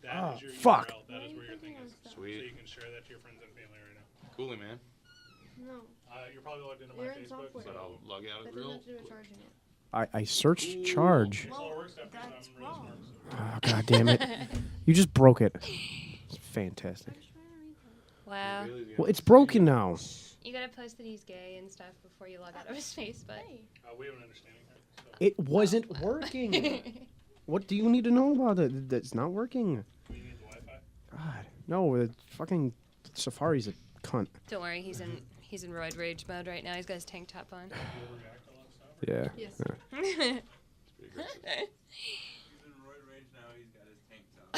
that is your fuck. URL. That is where your thing is. Sweet. So you can share that to your friends and family right now. Coolie, man. No. You're probably logged into my You're in Facebook. software. But I'll log out That of doesn't real. have to do with charging it. I searched charge. It's all work stuff because that's I'm really wrong. smart. Oh, God damn it. You just broke it. It's fantastic. Wow. Well, it's broken now. You gotta post that he's gay and stuff before you log out of his Facebook. We have an understanding here. So. It wasn't working. What do you need to know about it? That's not working. Do you need the Wi-Fi? God, no. The fucking Safari's a cunt. Don't worry, he's in roid rage mode right now. He's got his tank top on. Do you overreact a lot of stuff? Yeah. Yes. Yeah. He's in roid rage now. He's got his tank top.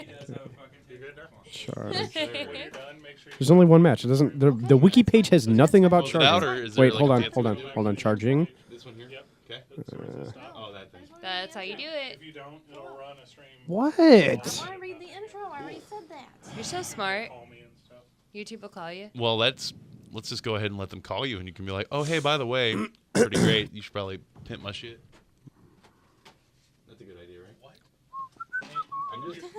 He does have a fucking You good now? Charge. When you're done, make sure you There's only one match. It doesn't. The wiki page has nothing about Close it out, charging. or is there Wait, like hold a on, fancy hold on, way to do it? hold on. Charging. This one here? Yep. Okay. That's where it says stop. Oh, that thing. That's how you do it. If you don't, it'll run a stream. What? I want to read the intro. I already said that. You're so smart. Call me and stuff. YouTube will call you. Well, let's just go ahead and let them call you, and you can be like, oh, hey, by the way, pretty great. You should probably pimp my shit. That's a good idea, right? What?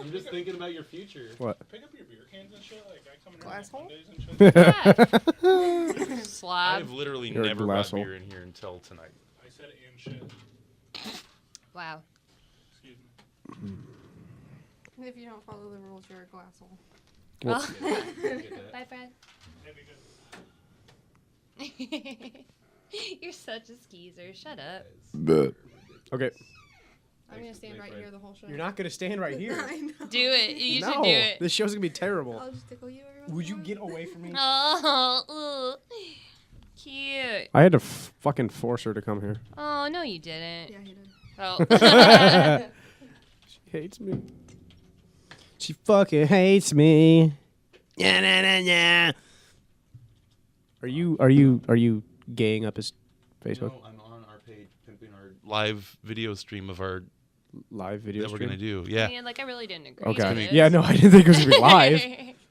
I'm just thinking about your future. What? Pick up your beer cans and shit. Like, I come in Glasshole? on Mondays and shit. Slob. I've literally You're a never got glasshole. beer in here until tonight. I said and shit. Wow. Excuse me. If you don't follow the rules, you're a glasshole. Well, Get Bye, Fred. Maybe good. You're such a skeezer. Shut up. okay. I'm going to stand right here the whole show. You're not gonna stand right here. I know. Do it. You no, should do it. this show's gonna be terrible. I'll just tickle you every once Would in you a while. get away from me? Oh, ugh. Cute. I had to fucking force her to come here. Oh, no, you didn't. Yeah, he did. Oh. She hates me. She fucking hates me. Yeah, nah, nah, nah. Are you gaying up his Facebook No, I'm on our page, pimping our live video stream of our live video that we're stream? gonna do. Yeah. Man, like, I really didn't agree. Okay. to this. Yeah, no, I didn't think it was gonna be live.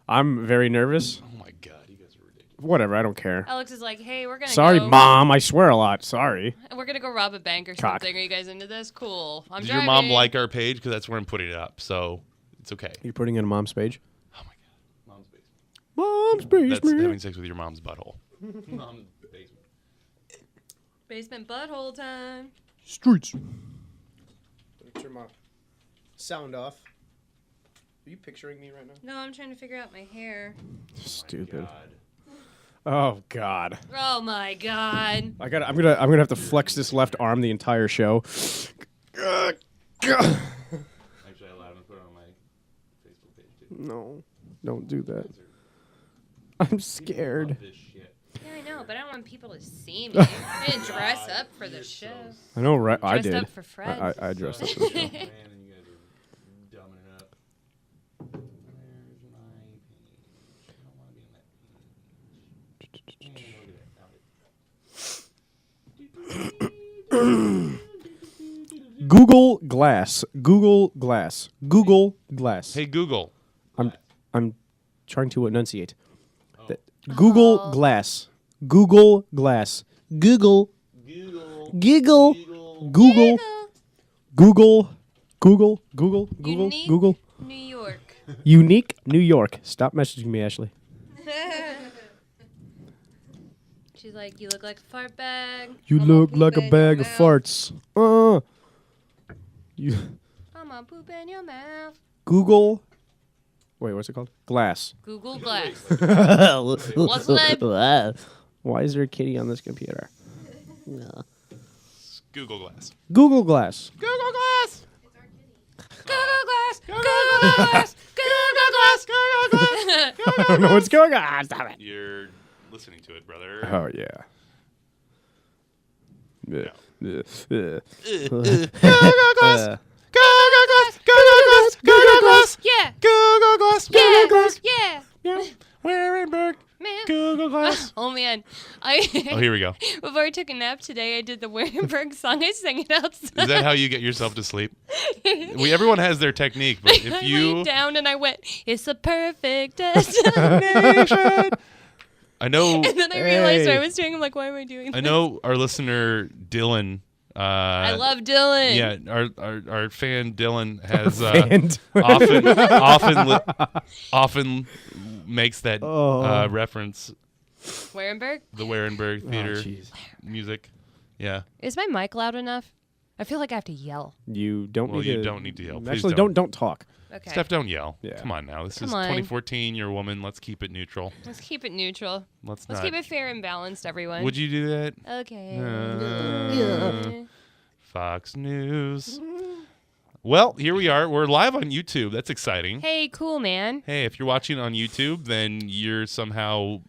I'm very nervous. Oh my god, you guys are ridiculous. Whatever, I don't care. Alex is like, hey, we're gonna Sorry, go. Mom. I swear a lot. Sorry. We're gonna go rob a bank or Cock. something. Are you guys into this? Cool. I'm Does driving. your mom like our page? Because that's where I'm putting it up, so it's okay. You're putting in a mom's page. Oh my god, mom's basement. Mom's That's basement. having sex with your mom's butthole. Mom's basement. Basement butthole time. Streets. Turn my sound off. Are you picturing me right now? No, I'm trying to figure out my hair. Stupid. God. Oh God. Oh my god. I'm gonna have to flex this left arm the entire show. Actually, I allowed him to put it on my Facebook page too. No, don't do that. I'm scared. Love this shit. Yeah, I know, but I don't want people to see me. I didn't dress up for the show. I know, right? I Dressed did. up for Fred. I dressed up for the show. Man, and you guys are dumbing it up. Where's my page? I don't want to be on that page. Google Glass. Google Glass. Google Glass. Hey Google. I'm trying to enunciate. Google Glass. Google Glass. Google. Giggle. Google. Google. Google. Google. Google. Unique Google. New York. Unique New York. Stop messaging me, Ashley. She's like, you look like a fart bag. You I'm a look poop like a in bag your of mouth. farts. You I'm gonna poop in your mouth. Google. Wait, what's it called? Glass. Google Glass. What's What's that? Why is there a kitty on this computer? Google Glass. Google Glass. Google Glass. Google Glass. Google Glass. Google Glass. Google Glass. I don't know what's going on. Stop it. You're listening to it, brother. Oh yeah. Yeah. Google Glass. Google Glass. Google Glass. Google Glass. Yeah. Google Glass. Google Yeah. Glass. Yeah. Yeah. Warenberg. Man. Google Glass. Oh man. Oh, here we go. Before I took a nap today, I did the Warenberg song. I sang it outside. Is that how you get yourself to sleep? Everyone has their technique, but if I you laid down and I went, it's a perfect destination. nation, I know. And then I realized what I Hey. was doing. I'm like, why am I doing this? I know our listener Dylan I love Dylan. Yeah, our fan Dylan has And often makes that reference. Warenberg? The Warenberg Theater jeez. music. Yeah. Is my mic loud enough? I feel like I have to yell. You don't need to. You don't need to yell. Please Actually, don't. don't talk. Okay. Steph, don't yell. Yeah. Come on now. This Come is on. 2014. You're a woman. Let's keep it neutral. Let's keep it neutral. Let's Let's not. keep it fair and balanced, everyone. Would you do that? Okay. Fox News. Well, here we are. We're live on YouTube. That's exciting. Hey, cool, man. Hey, if you're watching on YouTube, then you're somehow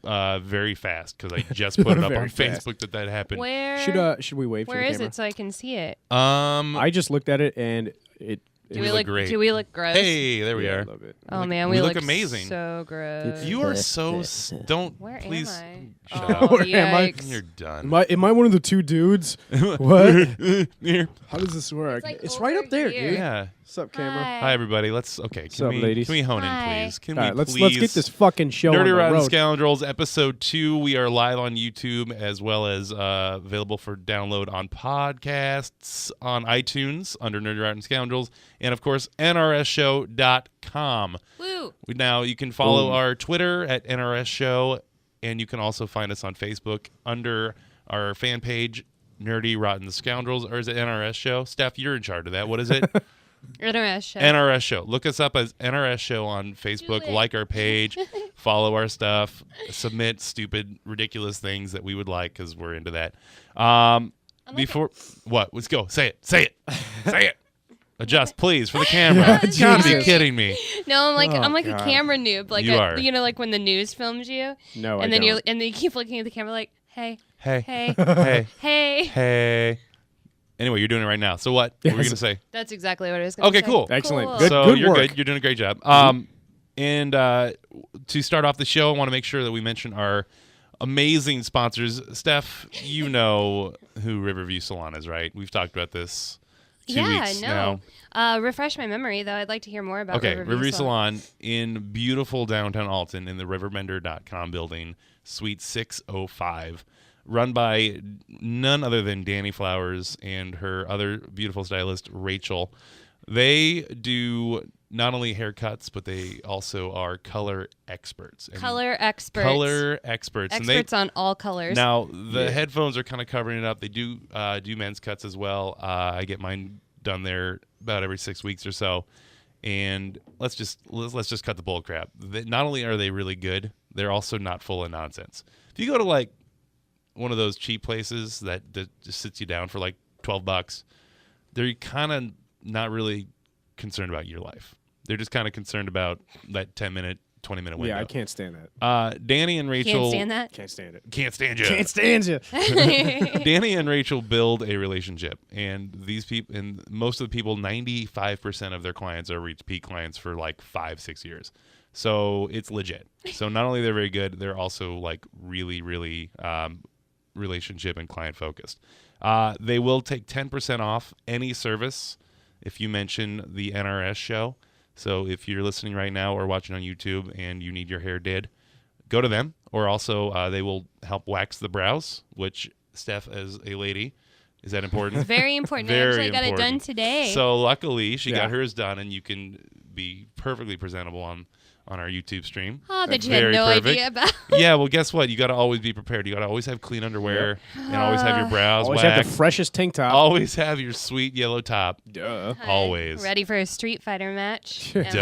very fast because I just put it up Very on fast. Facebook that happened. Where Should we wave where to the is camera? it so I can see it? I just looked at it and it. Do we we look look great. Do we look gross? Hey, there we yeah, I are. love it. Oh man, we we look look amazing. So gross. You are so don't Where please am I? shut Oh, up. Where am I? yikes. You're done. Am I one of the two dudes? What? Here. How does this work? like It's right over up there, here. dude. Yeah. What's up, camera? Hi everybody. Let's Can up, we ladies? Can we hone Hi. in, please? Can All we right, let's please get this fucking show on Dirty the Rotten road. Scoundrels episode 2. We are live on YouTube as well as available for download on podcasts on iTunes under Dirty Rotten Scoundrels and of course NRSshow.com. Woo. Now you can follow Boom. our Twitter at NRS Show and you can also find us on Facebook under our fan page Nerdy Rotten Scoundrels, or is it NRS Show? Steph, you're in charge of that. What is it? NRS show. NRS Show. Look us up as NRS Show on Facebook. Do it. Like our page. Follow our stuff. Submit stupid, ridiculous things that we would like because we're into that. Before what? Let's go. Say it. Say it. Say it. Adjust, please, for the camera. You gotta be Jesus. kidding me. No, I'm like Oh, I'm like God. a camera noob. Like You are. you know, like when the news films you, No, I and then don't. you keep looking at the camera like, hey, Hey. hey, Hey. hey. Hey. Anyway, you're doing it right now. So what? What were you Yes. gonna say? That's exactly what I was going to Okay, say. cool. Excellent. Cool. Good. So you're work. good. You're doing a great job. And to start off the show, I want to make sure that we mention our amazing sponsors. Steph, you know who Riverview Salon is, right? We've talked about this 2 weeks now. Refresh my memory, though. I'd like to hear more about Okay, Riverview Riverview Salon. Salon in beautiful downtown Alton in the riverbender.com building, Suite 605. Run by none other than Danny Flowers and her other beautiful stylist, Rachel. They do not only haircuts, but they also are color experts. And Color experts. Color experts. Experts on all colors. Now, the headphones are kind of covering it up. They do men's cuts as well. I get mine done there about every 6 weeks or so. And let's just cut the bull crap. Not only are they really good, they're also not full of nonsense. If you go to like one of those cheap places that just sits you down for like $12, they're kind of not really concerned about your life. They're just kind of concerned about that 10-minute, 20-minute window. Yeah, I can't stand that. Danny and Rachel Can't stand that. Can't stand it. Can't stand you. Can't stand you. Danny and Rachel build a relationship, and these people, and most of the people, 95% of their clients are repeat clients for like 5-6 years. So it's legit. So not only they're very good, they're also like really, really relationship and client focused. They will take 10% off any service if you mention the NRS show. So if you're listening right now or watching on YouTube and you need your hair did, go to them. Or also they will help wax the brows, which Steph, as a lady, is that important? Very important. I Very actually got it done important. today. So luckily she Yeah. got hers done, and you can be perfectly presentable on our YouTube stream. oh, that That's you had very no perfect. idea about. Yeah, well, guess what? You got to always be prepared. You got to always have clean underwear and always have your brows Always have the waxed. freshest tank top. Always have your sweet yellow top. Duh. Always. Ready for a Street Fighter match? Am I Duh.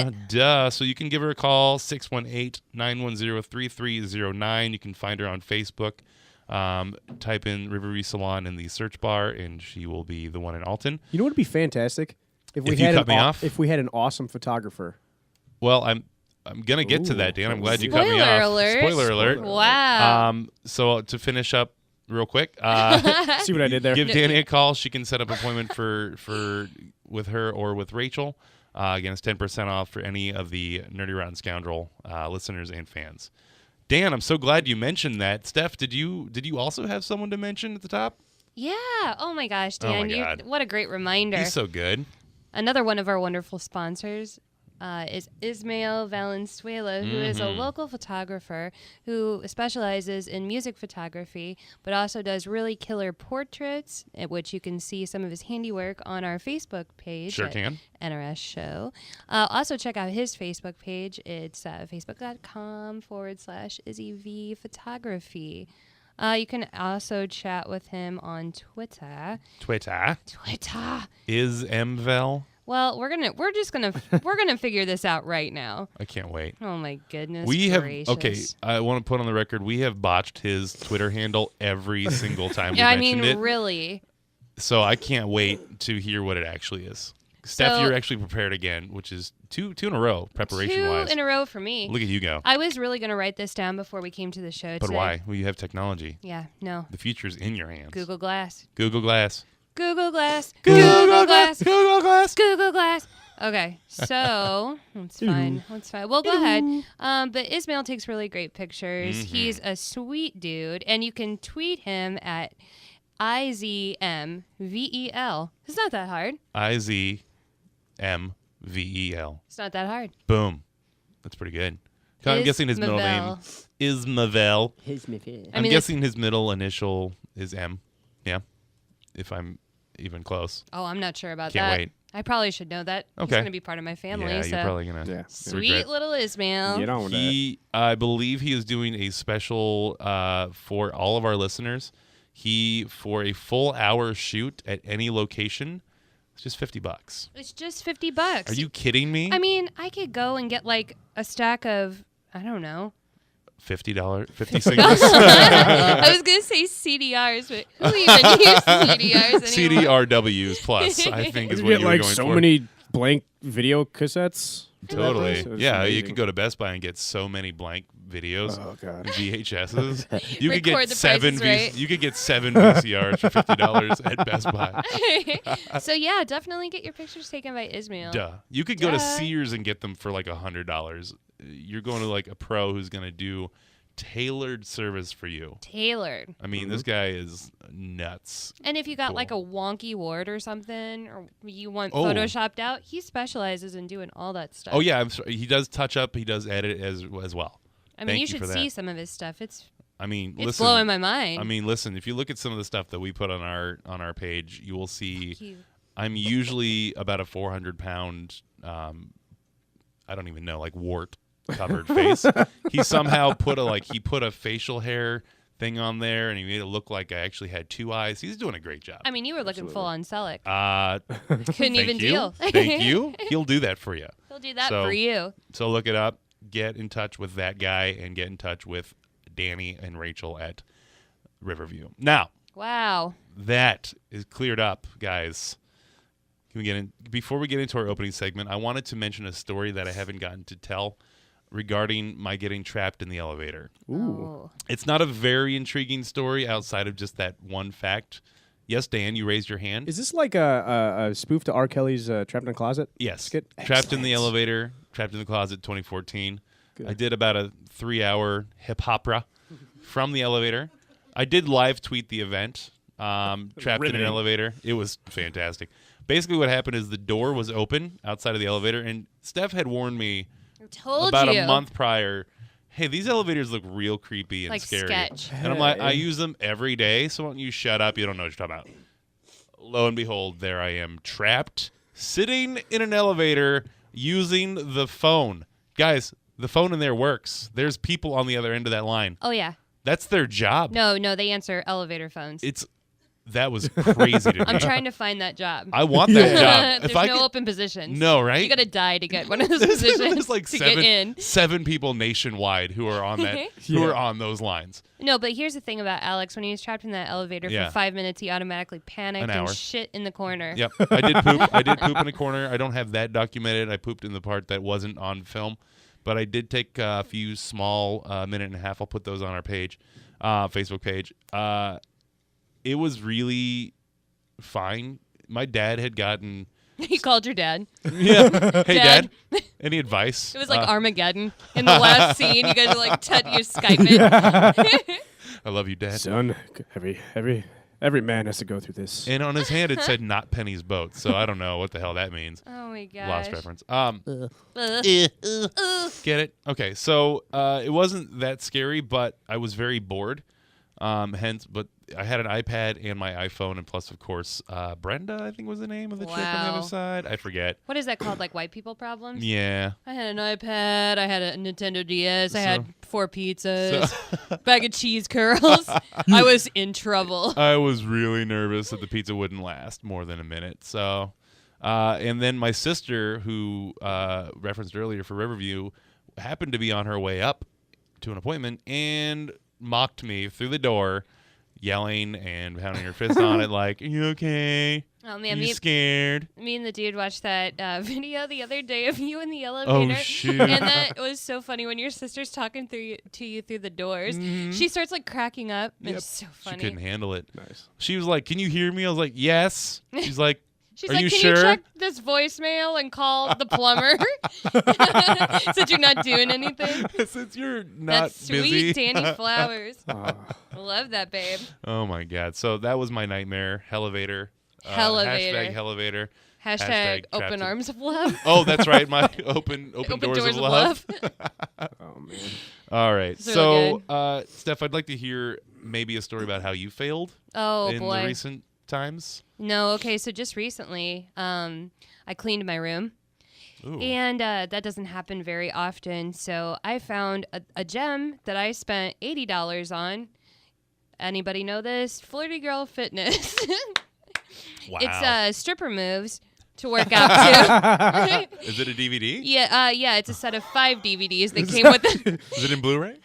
right? Duh. So you can give her a call, 618-910-3309. You can find her on Facebook. Type in Riverview Salon in the search bar, and she will be the one in Alton. You know what would be fantastic? If you cut me off? If we had an awesome photographer. Well, I'm going to get to Ooh. that, Dan. I'm glad you cut me Spoiler off. alert. Spoiler alert. Wow. So to finish up real quick, See what I did there? give Danny a call. She can set up an appointment for with her or with Rachel. Again, it's 10% off for any of the Nerdy Rotten Scoundrel listeners and fans. Dan, I'm so glad you mentioned that. Steph, did you also have someone to mention at the top? Yeah. Oh my gosh, Oh my Dan. God. What a great reminder. He's so good. Another one of our wonderful sponsors, is Ismael Valenzuela, who is a local photographer who specializes in music photography, but also does really killer portraits, at which you can see some of his handiwork on our Facebook page. Sure at can. NRS Show. Also, check out his Facebook page. It's facebook.com/IzzyV Photography. You can also chat with him on Twitter. Twitter Twitter. is Mvel. Well, we're gonna figure this out right now. I can't wait. Oh my goodness. We have gracious. okay. I want to put on the record we have botched his Twitter handle every single time Yeah, I we mentioned mean, it. really. So I can't wait to hear what it actually is. Steph, So- you're actually prepared again, which is two in a row preparation 2 wise. in a row for me. Look at you go. I was really gonna write this down before we came to the show But today. why? Well, you have technology. Yeah, no. The future's in your hands. Google Glass. Google Glass. Google Glass. Google Glass. Google Glass. Google Glass. Okay, so that's fine. That's fine. Well, go ahead. But Ismail takes really great pictures. He's a sweet dude, and you can tweet him at IZMVEL. It's not that hard. IZMVEL. It's not that hard. Boom. That's pretty good. I'm guessing his middle name is Mavel. I'm mean, guessing his middle initial is M. Yeah. If I'm even close. Oh, I'm not sure about Can't that. wait. I probably should know that. He's Okay. going to be part of my family. Yeah, so you're probably gonna. Yeah. sweet regret. little Ismail. Get on with that. I believe he is doing a special for all of our listeners. For a full hour shoot at any location, it's just $50. It's just $50. Are you kidding me? I mean, I could go and get like a stack of, I don't know. $50, 50 singles. I was going to say CDRs, but who even uses CDRs anymore? CDRWs plus, I think is You what get you were like going so for. many blank video cassettes. Totally. So it's Yeah, you amazing. could go to Best Buy and get so many blank videos. Oh god. VHSs. You could Record get the seven. Price is Right. You could get 7 VCRs for $50 at Best Buy. So yeah, definitely get your pictures taken by Ismail. Duh. You could go to Duh. Sears and get them for like $100. You're going to like a pro who's going to do tailored service for you. Tailored. I mean, this guy is nuts. And if you got Cool. like a wonky ward or something, or you want Oh. photoshopped out, he specializes in doing all that stuff. Oh yeah, I'm sorry. He does touch up. He does edit as well. I mean, Thank you you should for that. see some of his stuff. It's I mean, it's listen. blowing my mind. I mean, listen. If you look at some of the stuff that we put on our page, you will see. Cute. I'm usually about a 400-pound. I don't even know, like wart covered face. He somehow put a facial hair thing on there, and he made it look like I actually had 2 eyes. He's doing a great job. I mean, you were looking full on Selleck. Couldn't Couldn't even deal. Thank you. He'll do that for you. He'll do that So- for you. So look it up. Get in touch with that guy and get in touch with Danny and Rachel at Riverview. Now, Wow. that is cleared up, guys. Can we get in before we get into our opening segment? I wanted to mention a story that I haven't gotten to tell regarding my getting trapped in the elevator. Ooh. Oh. It's not a very intriguing story outside of just that one fact. Yes, Dan, you raised your hand. Is this like a spoof to R. Kelly's Trapped in a Closet? Yes. skit? Trapped in the Excellent. elevator, Trapped in the Closet 2014. Good. I did about a 3-hour hip opera from the elevator. I did live tweet the event. Trapped in an riveting. elevator. It was fantastic. Basically, what happened is the door was open outside of the elevator, and Steph had warned me I told about you. a month prior. Hey, these elevators look real creepy and Like scary. sketch. And I'm like, I use them every day, so why don't you shut up? You don't know what you're talking about. Lo and behold, there I am, trapped, sitting in an elevator using the phone. Guys, the phone in there works. There's people on the other end of that line. Oh, yeah. That's their job. No, they answer elevator phones. That was crazy to me. I'm trying to find that job. I want that job. There's If I no could, open positions. no, right? You got to die to get one of those positions There's like to get in. seven people nationwide who are on that, who are on those lines. No, but here's the thing about Alex. When he was trapped in that elevator Yeah. for 5 minutes, he automatically panicked An and hour. shit in the corner. Yep, I did poop. I did poop in a corner. I don't have that documented. I pooped in the part that wasn't on film, but I did take a few small minute and a half. I'll put those on our page, Facebook page. It was really fine. My dad had gotten. He called your dad. Yeah. Hey, Dad. Dad. Any advice? It was like Armageddon in the last scene. You guys are like, you Skype it. I love you, Dad. Son, Every man has to go through this. And on his hand it said "Not Penny's boat," so I don't know what the hell that means. Oh my gosh. Lost reference. Ugh. Get it? Okay, so it wasn't that scary, but I was very bored. But I had an iPad and my iPhone, and plus, of course, Brenda, I think was the name of the chick on the Wow. other side. I forget. What is that called? Like white people problems? Yeah. I had an iPad. I had a Nintendo DS. I So- had 4 pizzas, bag of cheese curls. I was in trouble. I was really nervous that the pizza wouldn't last more than a minute. So, and then my sister, who referenced earlier for Riverview, happened to be on her way up to an appointment and mocked me through the door, yelling and pounding her fist on it like, "Are you okay? Oh man, you scared?" me and the dude watched that video the other day of you in the Oh, elevator. shoot. And that was so funny when your sister's talking to you through the doors. She starts like cracking up. Yep. It's so She funny. couldn't handle it. Nice. She was like, "Can you hear me?" I was like, "Yes." She's like, She's "Are like, you can sure?" you check this voicemail and call the plumber? Since you're not doing anything. Since you're not That's sweet busy. Danny Flowers. Ah. Love that, babe. Oh my god! So that was my nightmare. Hellevator. Hellevator. Hashtag Hellevator. Hashtag trapped open in- arms of love. Oh, that's right. My open doors, of love. Oh man. All right. It's really So, good. Steph, I'd like to hear maybe a story about how you failed Oh in boy. the recent times. No, okay, so just recently, I cleaned my room. Ooh. And that doesn't happen very often. So I found a gem that I spent $80 on. Anybody know this? Flirty Girl Fitness. Wow. It's stripper moves to work out to. Is it a DVD? Yeah, it's a set of 5 DVDs that came with Is it in Blu-ray?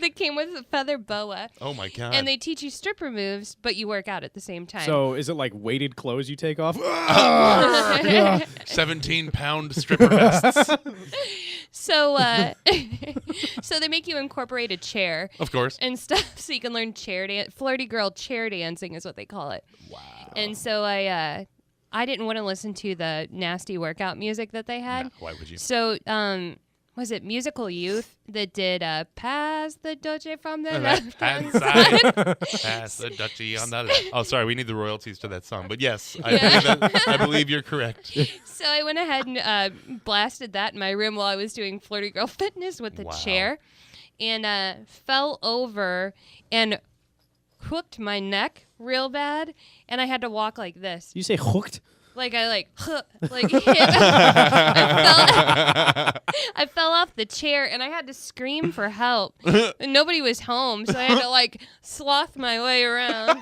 that came with a feather boa. Oh my god. And they teach you stripper moves, but you work out at the same time. So is it like weighted clothes you take off? 17-pound stripper vests. So, so they make you incorporate a chair Of course. and stuff, so you can learn chair dance. Flirty girl chair dancing is what they call it. Wow. And so I didn't want to listen to the nasty workout music that they had. No, why would you? So, was it Musical Youth that did "Pass the Dolce from the Left hand side. Pass the duchy on the left. Oh, sorry. We need the royalties to that song. But yes, I believe you're correct. So I went ahead and blasted that in my room while I was doing Flirty Girl Fitness with the Wow. chair, and fell over and hooked my neck real bad, and I had to walk like this. You say hooked? Like I like hit. I fell off the chair and I had to scream for help. And nobody was home, so I had to like sloth my way around,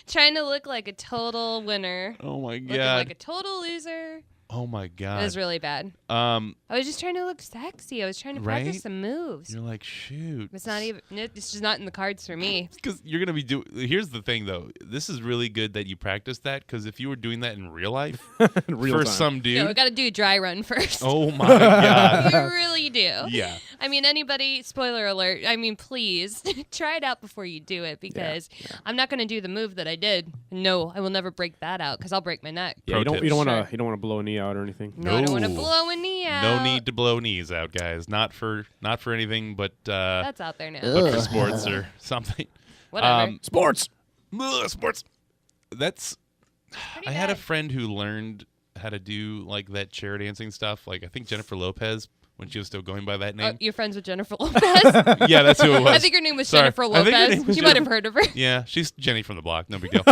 trying to look like a total winner, Oh my looking god. like a total loser. Oh my It god. was really bad. I was just trying to look sexy. I was trying to Right? practice some moves. You're like, shoot. It's not even. It's just not in the cards for me. Because you're gonna be doing. Here's the thing, though. This is really good that you practice that. Because if you were doing that in real life, Real for time. some dude, No, we got to do a dry run first. oh my god, You really do. yeah. I mean, anybody, spoiler alert, I mean, please try it out before you do it, because I'm not going to do the move that I did. No, I will never break that out, because I'll break my neck. Yeah, you Pro don't tips. want Sure. to blow a knee out or anything. No, I don't want to No. blow a knee out. No need to blow knees out, guys. Not for anything, but That's out there now. but for sports or something. Whatever. Sports. Sports. That's. Pretty I had a bad. friend who learned how to do like that chair dancing stuff. Like I think Jennifer Lopez when she was still going by that Oh, name. you're friends with Jennifer Lopez? Yeah, that's who it was. I think her name was Sorry. Jennifer I think her Lopez. name was You might have Jennifer- heard of her. Yeah, she's Jenny from the block. No big deal.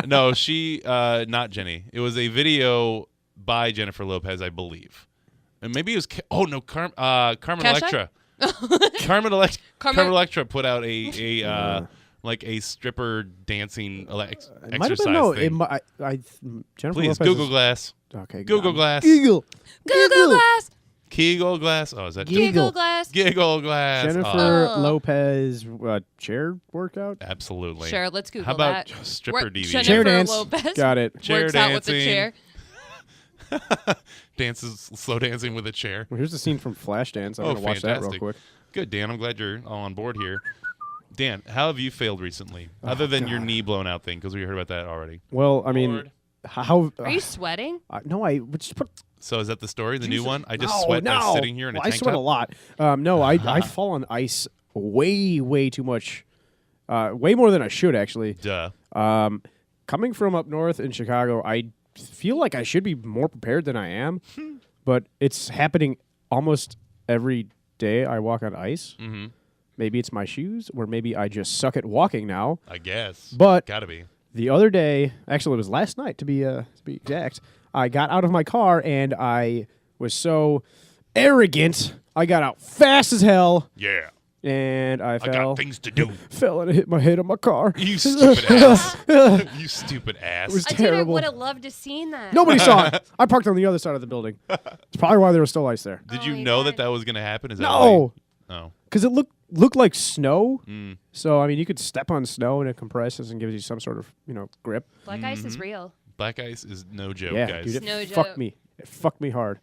No, she not Jenny. It was a video by Jennifer Lopez, I believe. And maybe it was Carmen Kesha? Electra. Carmen Electra. Carmen- Carmen Electra put out a like a stripper dancing It might have exercise been no. thing. Jennifer Please Lopez Google is- Glass. Okay. Google Glass. Google. Google Glass. Kegel Glass. Oh, is that Giggle. Google Glass. Giggle Glass? Jennifer Oh. Lopez chair workout. Absolutely. Sure, let's Google How about that. stripper Work- DVD? Jennifer Chair dance. Lopez Got it. Chair works out with the dancing. chair. Dances slow dancing with a chair. Well, here's the scene from Flashdance. I'm Oh, gonna watch that real fantastic. quick. Good, Dan. I'm glad you're all on board here. Dan, how have you failed recently, other than your God. knee blown out thing? Because we heard about that already. Well, I mean, Bored. how? Are you sweating? No, I just put. So is that the story, the new one? I just no, sweat no. by sitting here in a Well, I tank sweat top. a lot. No, I fall on ice way too much Way more than I should, actually. Duh. Coming from up north in Chicago, I feel like I should be more prepared than I am, but it's happening almost every day I walk on ice. Mm-hmm. Maybe it's my shoes, or maybe I just suck at walking now. I guess. But Gotta be. the other day, actually it was last night to be exact, I got out of my car and I was so arrogant. I got out fast as hell Yeah. and I I fell. got things to do. Fell and hit my head on my car. You stupid ass. You stupid ass. was Dude, I terrible. would have loved to seen that. Nobody saw it. I parked on the other side of the building. It's probably why there was still ice there. Did Oh you my know God. that was going to happen? Is that No, why? Oh. because it looked like snow. Mm. So I mean, you could step on snow and it compresses and gives you some sort of grip. Black ice is real. Black ice is no joke, Yeah, guys. dude, it No fucked joke. me. It fucked me hard.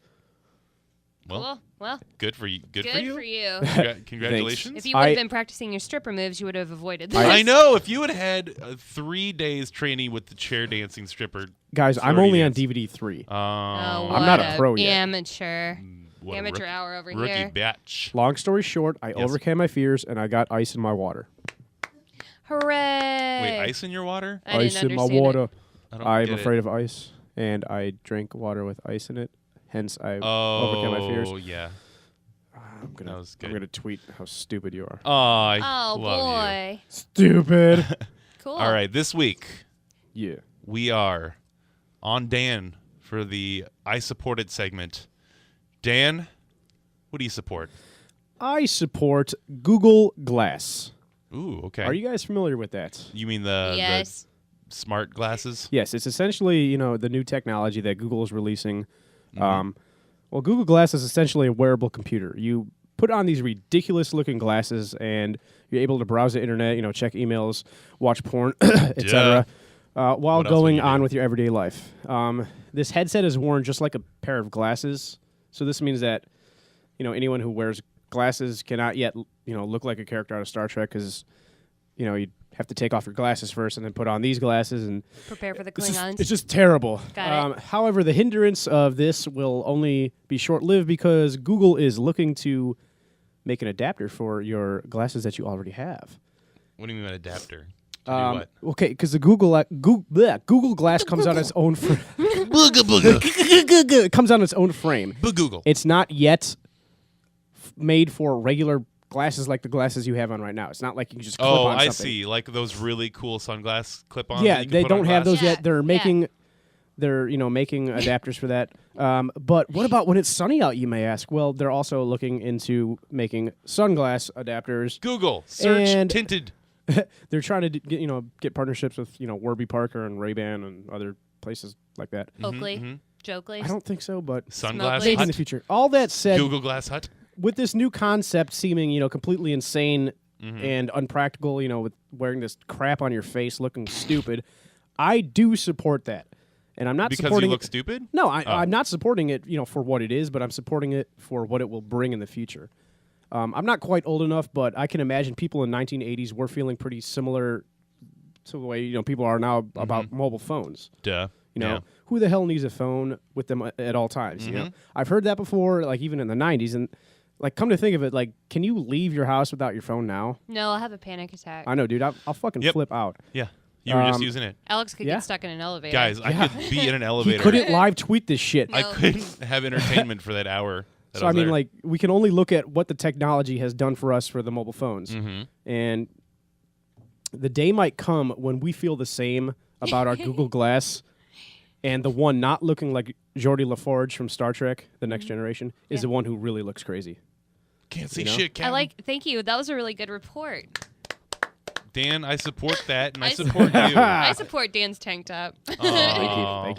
Well, Cool. Well, good for you. Good, good for you. Congratulations. If you would have been practicing your stripper moves, you would have avoided this. I know. If you had 3 days training with the chair dancing stripper, Guys, I'm Sorry, only on Nance. DVD 3. Oh, I'm not a what pro yet. Amateur. what a Amateur rookie- hour over rookie here. batch. Long story short, I Yes. overcame my fears and I got ice in my water. Hooray! Wait, ice in your water? I didn't Ice in my understand it. water. I don't I'm get afraid of ice, and I drink water with ice in it. Hence, I overcame my fears. Oh, yeah. I'm gonna, that was I'm good. gonna tweet how stupid you are. Oh, I Oh love you. boy. Stupid. Cool. All right, this week Yeah. we are on Dan for the I Supported segment. Dan, what do you support? I support Google Glass. Ooh, okay. Are you guys familiar with that? You mean the Yes. smart glasses? Yes, it's essentially the new technology that Google is releasing. Mm-hmm. Well, Google Glass is essentially a wearable computer. You put on these ridiculous-looking glasses, and you're able to browse the internet, check emails, watch porn, etc., while What else would going you do? on with your everyday life. This headset is worn just like a pair of glasses, so this means that anyone who wears glasses cannot yet look like a character out of Star Trek because you'd have to take off your glasses first and then put on these glasses and Prepare for the it's Klingons. just terrible. Got it. However, the hindrance of this will only be short-lived because Google is looking to make an adapter for your glasses that you already have. What do you mean an adapter? To do what? Okay, because the Google Glass comes on its own it comes on its own frame. Google. It's not yet made for regular glasses like the glasses you have on right now. It's not like you can just clip Oh, on I something. see. Like those really cool sunglass clip-ons. Yeah, that you can they put on don't have those glasses? Yeah, yet. They're yeah. making, they're making adapters for that. But what about when it's sunny out? You may ask. Well, they're also looking into making sunglass adapters. Google search And- tinted. They're trying to get partnerships with Warby Parker and Ray-Ban and other places like that. Oakley. Jokley. I don't think so, but Sunglass Smokeless. maybe in hut. the future. All that said, Google Glass Hut. with this new concept seeming completely insane Mm-hmm. and unpractical, with wearing this crap on your face looking stupid, I do support that. And I'm not Because you supporting look it. stupid? No, I'm not supporting it, for what it is, but I'm supporting it for what it will bring in the future. I'm not quite old enough, but I can imagine people in 1980s were feeling pretty similar to the way people are now about mobile phones. Duh. Yeah. Who the hell needs a phone with them at all times? I've heard that before, like even in the 90s, and like come to think of it, like can you leave your house without your phone now? No, I'll have a panic attack. I know, dude. I'll fucking Yep. flip out. Yeah. You were just Um, using it. Alex could Yeah. get stuck in an elevator. Guys, I could be in an He elevator. couldn't live tweet this shit. I No. couldn't have entertainment for that hour. That So I was mean, there. like we can only look at what the technology has done for us for the mobile phones, and the day might come when we feel the same about our Google Glass, and the one not looking like Geordie LaForge from Star Trek: The Next Generation is Yeah. the one who really looks crazy. Can't see you know? shit, Captain. Thank you. That was a really good report. Dan, I support that, and I I support you. I support Dan's tank top. Thank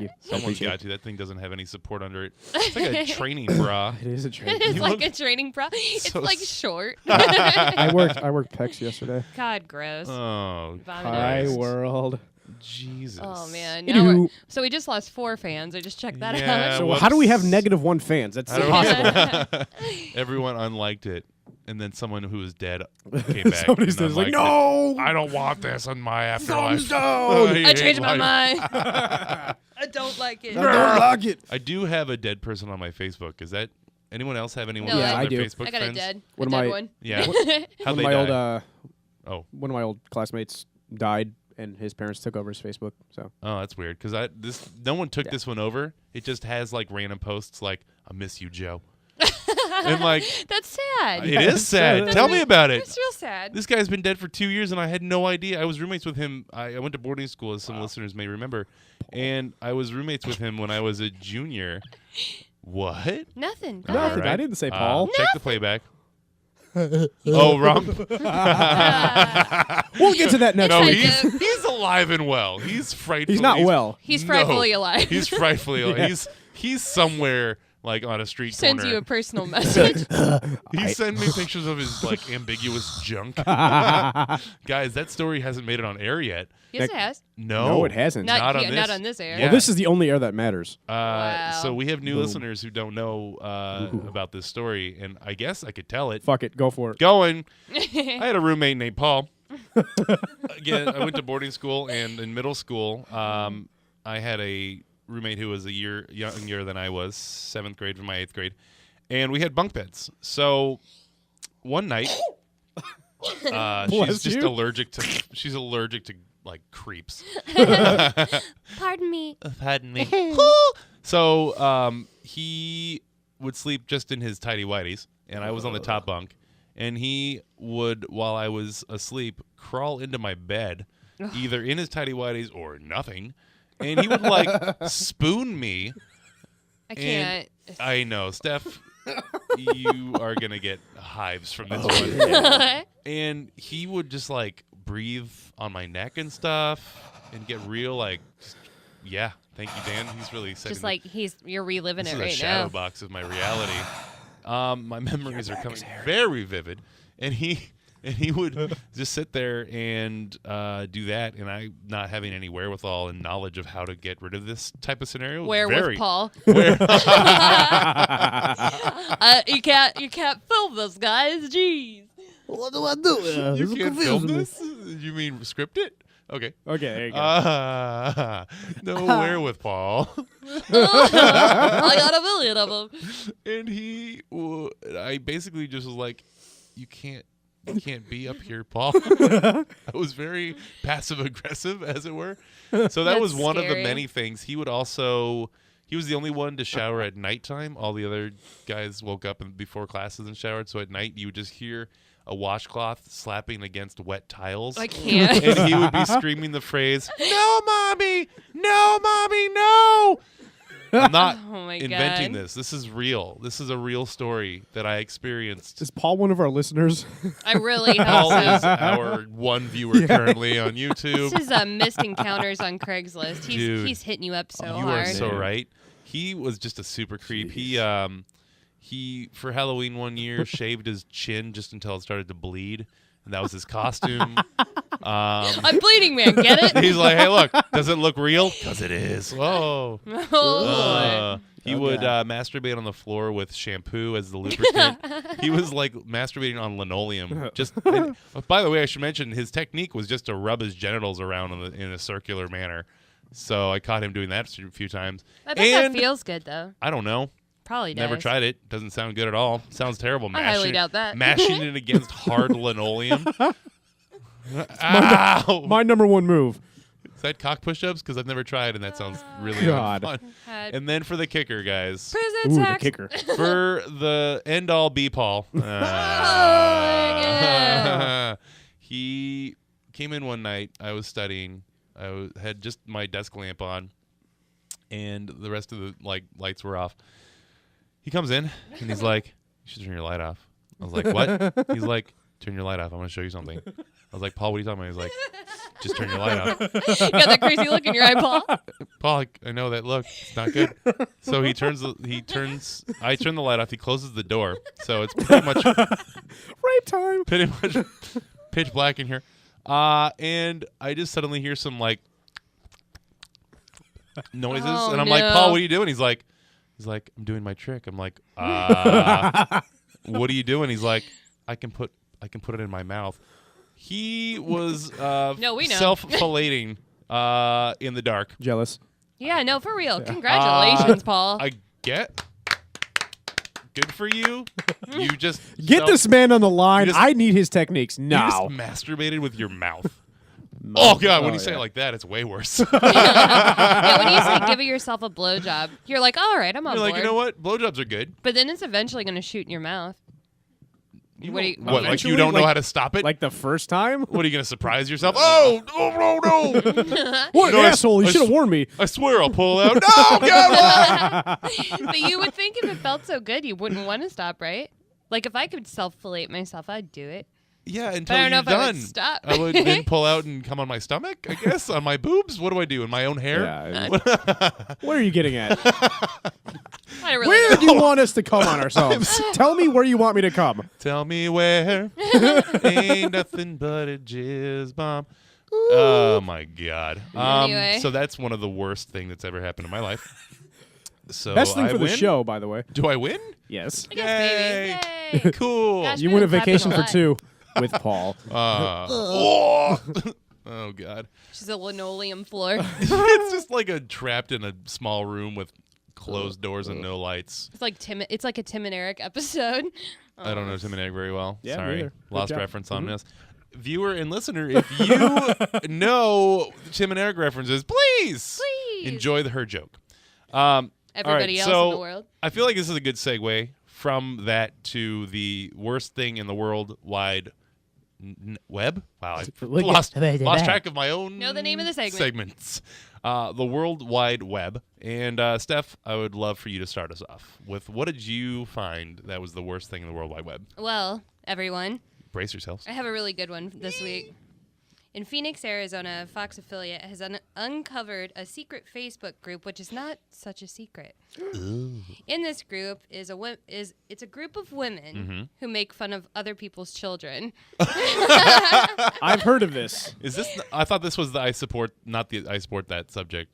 you. I Someone's appreciate got to. That thing doesn't have any support under it. It's like a training bra. It is a trend. It's You like look a training bra. It's so like s- short. I worked pecs yesterday. God, gross. Oh, Vomit Hi over. world. Jesus. Oh man. Anywho. So we just lost 4 fans. I just checked that Yeah, out. So whoops. how do we have -1 fans? That's I don't impossible. know. Everyone unliked it, and then someone who was dead came back. Somebody's and just like, unliked no, it. I don't want this on my afterlife. thumbs down. I hate changed my life. mind. I don't like it. I don't like it. I do have a dead person on my Facebook. Is that anyone else have anyone No, else I- on Yeah, their I do. Facebook I got friends? a dead One a of dead my- one. Yeah. How'd One of they my die? old Oh, One of my old classmates died, and his parents took over his Facebook. So that's weird because no one took this one over. It just has like random posts like "I miss you, Joe," and like That's sad. it is sad. Tell me about it. It's real sad. This guy's been dead for 2 years, and I had no idea. I was roommates with him. I went to boarding school, as some listeners may remember, and I was roommates with him when I was a junior. What? Nothing. Go nothing. All right. I didn't say Paul. Check the playback. Oh, wrong. We'll get to that next No, week. he's alive and well. He's frightfully. He's not well. He's No. frightfully alive. He's frightfully alive. Yeah. He's somewhere like on a street Sends corner. you a personal message. He sent me pictures of his like ambiguous junk. Guys, that story hasn't made it on air yet. Yes, it has. No, it hasn't. Not, Not on yeah, this. not on this air. Yeah. Well, this is the only air that matters. Wow. So we have new Boom. listeners who don't know about this story, and I guess I could tell it. Fuck it. Go for it. Going. I had a roommate named Paul. Again, I went to boarding school, and in middle school, I had a roommate who was a year younger than I was, 7th grade from my 8th grade, and we had bunk beds. So one night, she's just you. allergic to. She's allergic to like creeps. Pardon me. Pardon me. So he would sleep just in his tidy whities, and I was on the top bunk. And he would, while I was asleep, crawl into my bed, either in his tidy whities or nothing. And he would like spoon me. I And can't. I know, Steph, you are gonna get hives from this one. And he would just like breathe on my neck and stuff, and get real like, yeah. Thank you, Dan. He's really setting Just like you're reliving this it is a right shadow now. box of my reality. My memories are coming very vivid, and he would just sit there and do that, and I not having any wherewithal and knowledge of how to get rid of this type of scenario. Where very, with Paul? Where, You can't film this, guys. Jeez. What do I do? you can't film this? You mean script it? Okay. Okay, there you go. No wherewithal. I got a million of them. And I basically just was like, you can't be up here, Paul. I was very passive aggressive, as it were. So that was That's one of the scary. many things. He was the only one to shower at nighttime. All the other guys woke up before classes and showered. So at night you would just hear a washcloth slapping against wet tiles. I can't. And he would be screaming the phrase, "No, mommy! No, mommy! No!" I'm not Oh my inventing God. this. This is real. This is a real story that I experienced. Is Paul one of our listeners? I really hope Paul so. is our one viewer currently on YouTube. This is missed encounters on Craigslist. Dude. He's hitting you up so You hard. are so right. He was just a super creep. He for Halloween one year shaved his chin just until it started to bleed, and that was his costume. I'm bleeding, man. Get it? He's like, "Hey, look, does it look real? Because it is." Whoa. Oh, He Oh, would God. masturbate on the floor with shampoo as the lubricant. He was like masturbating on linoleum. By the way, I should mention his technique was just to rub his genitals around in a circular manner. So I caught him doing that a few times. I bet that feels good though. I don't know. Probably does. Never tried it. Doesn't sound good at all. Sounds terrible. I highly doubt that. Mashing it against hard linoleum. Ow! My number one move. Is that cock push-ups? Because I've never tried, and that sounds really God. fun. Had And then for the kicker, guys. prison Ooh, the sex. kicker. For the end-all be-Paul. God. He came in one night. I was studying. Had just my desk lamp on, and the rest of the lights were off. He comes in, and he's like, "You should turn your light off." I was like, "What?" He's like, "Turn your light off. I'm going to show you something." I was like, "Paul, what are you talking about?" He's like, "Just turn your light off." You got that crazy look in your eye, Paul. Paul, I know that look. It's not good. So I turn the light off. He closes the door. So it's pretty much Rape time. pitch black in here. And I just suddenly hear some noises. Oh, and I'm like, no. "Paul, what are you doing?" He's like, "I'm doing my trick." I'm like, "What are you doing?" He's like, I can put it in my mouth. He was No, we know. self-filleting in the dark. Jealous. Yeah, no, for real. Congratulations, Paul. I get. good for you. You just Get self- this man on the line. You just- I need his techniques You now. just masturbated with your mouth. Oh God! When Oh, you say yeah. it like that, it's way worse. Yeah, when you say give yourself a blowjob, you're like, all right, I'm on You're like, board. you know what? Blowjobs are good. But then it's eventually going to shoot in your mouth. What do you- What? Like you Eventually, don't know like- how to stop it? Like the first time? What are you gonna surprise yourself? Oh no! What No, an I- asshole! You I should have s- warned me. I swear I'll pull out. No, God! But you would think if it felt so good, you wouldn't want to stop, right? Like if I could self-fillet myself, I'd do it. Yeah, until I you're don't know if I done. would stop. I would then pull out and come on my stomach. I guess on my boobs. What do I do? In my own hair? Yeah. What are you getting at? I don't really Where know. do you want us to come on ourselves? Tell me where you want me to come. Tell me where. Ain't nothing but a jizz bomb. Oh my God. Anyway. So that's one of the worst thing that's ever happened in my life. So Best thing I for the win? show, by the way. Do I win? Yes. I guess maybe. Yay. Cool. Gosh, You we've win a been clapping vacation a for lot. 2 with Paul. Oh. Oh God. She's a linoleum floor. It's just like a trapped in a small room with closed doors and no lights. It's like Tim. It's like a Tim and Eric episode. I don't know Tim and Eric very well. Yeah, me Sorry. either. Good Lost job. reference on this. Viewer and listener, if you know Tim and Eric references, please, Please. enjoy her joke. Everybody else so in the world. I feel like this is a good segue from that to the worst thing in the world wide web. Wow, I Look lost at- track of my own Know the name of the segment. segments. The World Wide Web. And Steph, I would love for you to start us off with what did you find that was the worst thing in the World Wide Web? Well, everyone, Brace yourselves. I have a really good one this week. In Phoenix, Arizona, a Fox affiliate has uncovered a secret Facebook group, which is not such a secret. In this group it's a group of women who make fun of other people's children. I've heard of this. Is this? I thought this was the I support, not the I support that subject.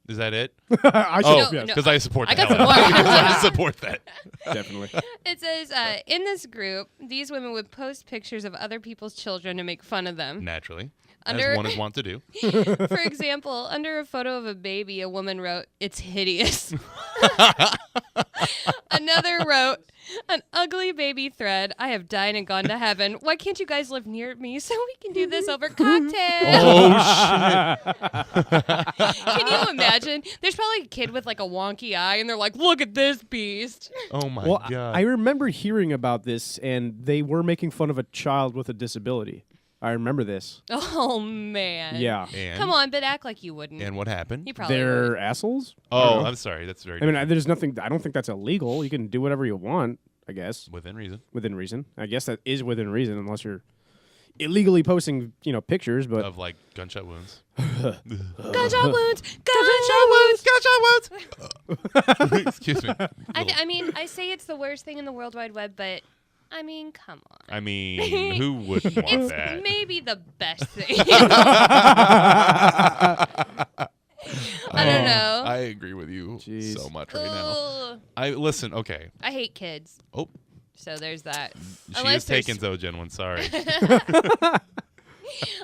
Is that it? I Oh, should, yes, no. because I support I that. got some one. more. I support that. definitely. It says, in this group, these women would post pictures of other people's children to make fun of them. Naturally, Under- as one is wont to do. For example, under a photo of a baby, a woman wrote, "It's hideous." Another wrote, "An ugly baby thread. I have died and gone to heaven. Why can't you guys live near me so we can do this over cocktails?" Oh Can you imagine? There's probably a kid with like a wonky eye, and they're like, "Look at this beast." shit! Oh my Well, God! I remember hearing about this, and they were making fun of a child with a disability. I remember this. Oh man. Yeah. and, Come on, but act like you wouldn't. And what happened? You probably They're would. assholes? I Oh, don't know. I'm sorry. That's very I mean, there's nothing. I don't think that's illegal. You can do whatever you want, I guess, within reason. within reason. I guess that is within reason, unless you're illegally posting, pictures. But Of like gunshot wounds. Gunshot wounds. Gunshot wounds. Excuse me. I mean, I say it's the worst thing in the World Wide Web, but I mean, come on. I mean, who wouldn't want It's that? maybe the best thing. I don't know. I agree with you Jeez. so much right now. Ugh. I listen. Okay. I hate kids, Oh, so there's that. she Unless is taking there's- Zogen one. Sorry.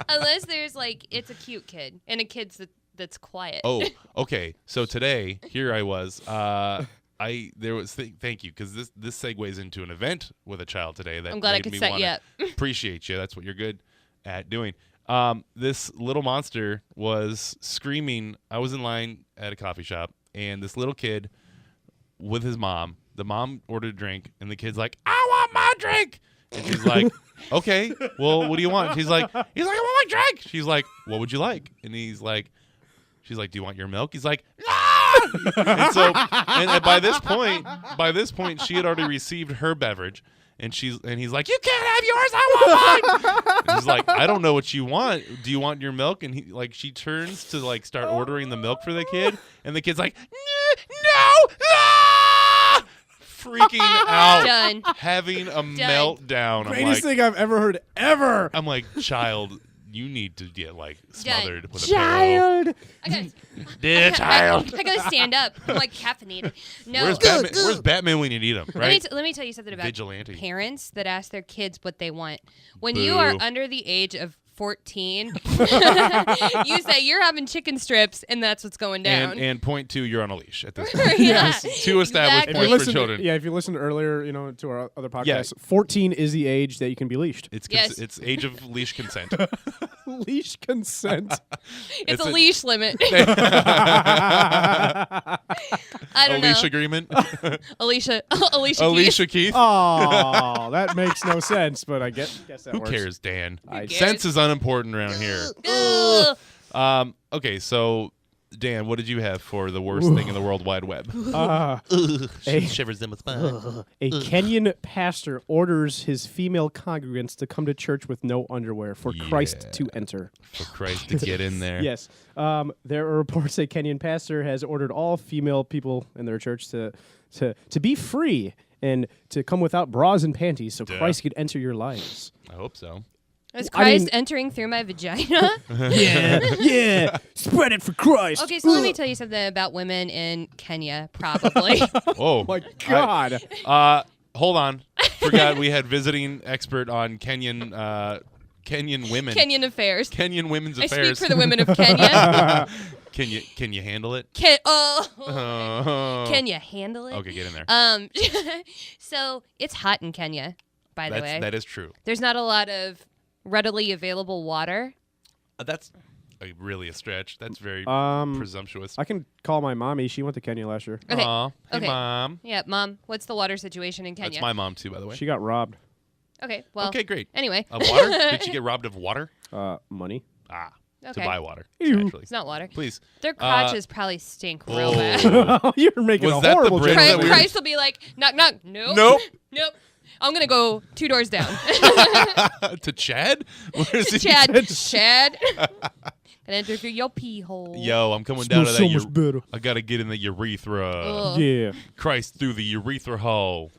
Unless there's like, it's a cute kid and a kid's that's quiet. Oh, okay. So today, here I was. Thank you, because this segues into an event with a child today that I'm glad I made could me set you wanna up. appreciate you. That's what you're good at doing. This little monster was screaming. I was in line at a coffee shop, and this little kid with his mom. The mom ordered a drink, and the kid's like, "I want my drink." And she's like, "Okay, well, what do you want?" He's like, "I want my drink." She's like, "What would you like?" And she's like, "Do you want your milk?" He's like, "Ah!" and by this point, she had already received her beverage, and he's like, "You can't have yours. I want mine." And he's like, "I don't know what you want. Do you want your milk?" And she turns to like start ordering the milk for the kid, and the kid's like, "No!" Ah! Freaking out, Done. having a meltdown. Greatest thing I've ever heard, ever. I'm like, child, you need to get like smothered with a Child. I gotta, Dear child. I gotta stand up. I'm like caffeinated. No. Where's Batman when you need him, right? Let me tell you something about Vigilante. parents that ask their kids what they want. When you are Boo. under the age of 14, you say you're having chicken strips, and that's what's going down. And point two, you're on a leash at this point. Yeah, Two established exactly. points for listen, children. yeah, if you listened earlier, to our other Yeah. podcasts, 14 is the age that you can be leashed. It's Yes. it's age of leash consent. Leash consent. It's it's a a- leash limit. I don't Alicia know. agreement. Alicia Keys. Alicia Keith. Oh, that makes no sense, but I guess that Who works. cares, Dan? I- Sense is unimportant around here. Ugh. Okay, so Dan, what did you have for the worst thing in the World Wide Web? A- Shivers in my spine. A Kenyan pastor orders his female congregants to come to church with no underwear for Christ Yeah. to enter. For Christ to get in there. Yes. There are reports a Kenyan pastor has ordered all female people in their church to be free and to come without bras and panties so Duh. Christ could enter your lives. I hope so. Is I Christ mean- entering through my vagina? Yeah. Spread it for Christ. Okay, so let me tell you something about women in Kenya, probably. Oh My God. Hold on. Forgot we had visiting expert on Kenyan women. Kenyan affairs. Kenyan women's I affairs. speak for the women of Kenya. Can you handle it? Oh. Can you handle it? Okay, get in there. So it's hot in Kenya, by the way. That is true. There's not a lot of readily available water. That's really a stretch. That's very Um, presumptuous. I can call my mommy. She went to Kenya last year. Okay. Aw, hey, Okay. Mom. Yeah, Mom, what's the water situation in Kenya? That's my mom too, by the way. She got robbed. Okay, well. Okay, great. Anyway. Of water? Did she get robbed of water? Money. Ah, Okay. to buy water. Ew. Actually, It's not water. please. Their crotches probably stink real Oh. bad. You're making Was a that the horrible bridge joke. that we were- Christ will be like, knock, knock. Nope. Nope. Nope. I'm going to go 2 doors down. To Chad? Where is he? Chad. Chad. Gonna enter through your pee hole. Yo, I'm coming down to Smells that. so much better. I gotta get in the urethra. Ugh. Yeah. Christ through the urethra hole.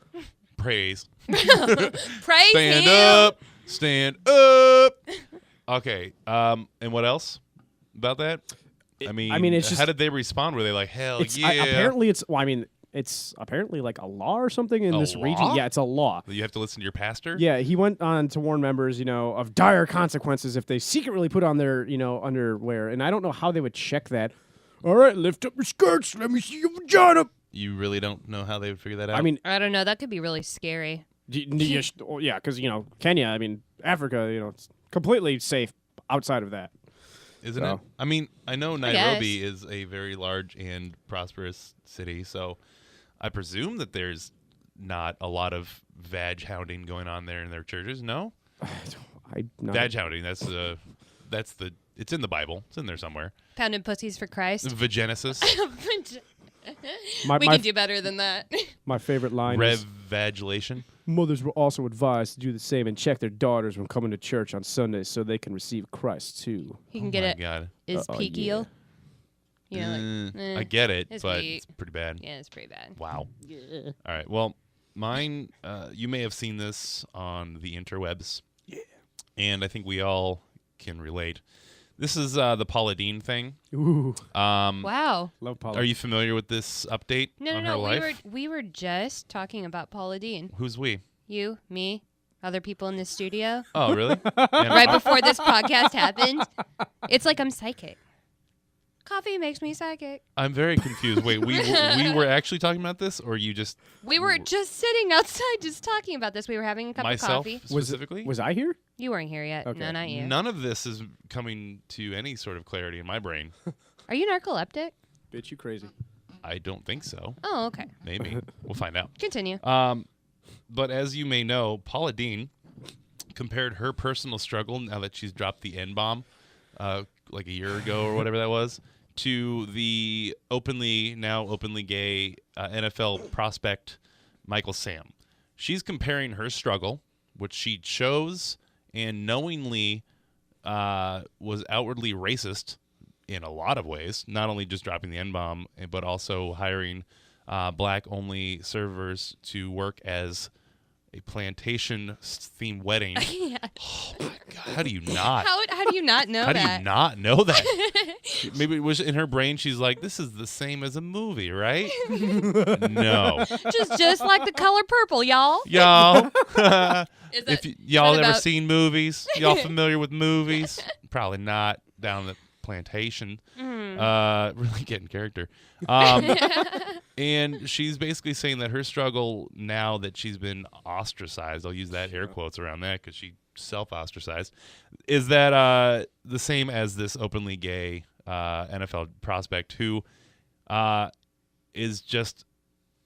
Praise. Praise Stand him. up. Stand up. Okay. And what else about that? I mean, it's just how did they respond? Were they like, hell it's, yeah? apparently it's. Well, I mean, it's apparently like a law or something in A this region. law? Yeah, it's a law. You have to listen to your pastor? Yeah, he went on to warn members, of dire consequences if they secretly put on their, underwear. And I don't know how they would check that. All right, lift up your skirts. Let me see your vagina. You really don't know how they would figure that out? I mean, I don't know. That could be really scary. yeah, because Kenya. I mean, Africa. It's completely safe outside of that. isn't so. it? I mean, I know guess. Nairobi is a very large and prosperous city, so I presume that there's not a lot of vag hounding going on there in their churches. No? Vag hounding, that's the it's in the Bible. It's in there somewhere. Pounding pussies for Christ. Vagenesis. My, We my, can do better than that. my favorite line is, Revagulation. mothers were also advised to do the same and check their daughters when coming to church on Sundays so they can receive Christ too. You can Oh get my it. God. Is Oh, peak yeah. eel? You know, I get it, it's but weak. it's pretty bad. Yeah, it's pretty bad. Wow. All right. Well, mine, you may have seen this on the interwebs. Yeah. And I think we all can relate. This is the Paula Deen thing. Ooh, Wow. love Paula. Are you familiar with this update No, on no, her no. life? We were just talking about Paula Deen. Who's we? You, me, other people in the studio. Oh, really? Right before this podcast happened. It's like I'm psychic. Coffee makes me psychic. I'm very confused. Wait, we were actually talking about this, or you just We were just sitting outside just talking about this. We were having a cup myself of coffee. specifically? Was I here? You weren't here yet. Okay. No, not you. None of this is coming to any sort of clarity in my brain. Are you narcoleptic? Bitch, you crazy. I don't think so. Oh, okay. Maybe. We'll find out. Continue. But as you may know, Paula Deen compared her personal struggle, now that she's dropped the N-bomb like a year ago or whatever that was, to the now openly gay NFL prospect Michael Sam. She's comparing her struggle, which she chose and knowingly was outwardly racist in a lot of ways, not only just dropping the N-bomb, but also hiring black-only servers to work as a plantation themed wedding. Yeah. Oh my god! How do you not? How do you not know How do that? you not know that? Maybe it was in her brain. She's like, "This is the same as a movie, right?" No, just like the color purple, y'all. y'all. Is If that- y'all that ever about- seen movies, y'all familiar with movies? Probably not. Down the plantation. Really getting character. And she's basically saying that her struggle now that she's been ostracized, I'll use that air quotes around that because she self-ostracized, is that the same as this openly gay NFL prospect who is just,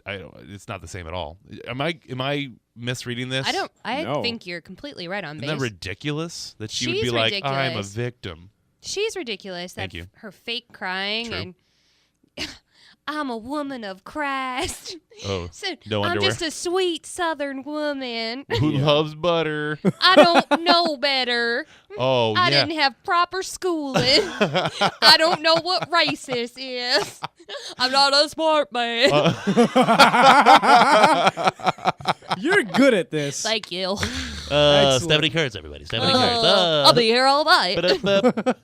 it's not the same at all. Am I misreading this? I No. think you're completely right on Isn't base. that ridiculous that she would She's be like, I'm a ridiculous. victim? She's ridiculous. Thank That you. her fake crying True. and I'm a woman of Christ. Oh, So no I'm underwear. just a sweet Southern woman. Who loves butter? I don't know better. Oh, I yeah. didn't have proper schooling. I don't know what racist is. I'm not a smart man. You're good at this. Thank you. Excellent. Stephanie Kurtz, everybody. Stephanie I'll be here all night.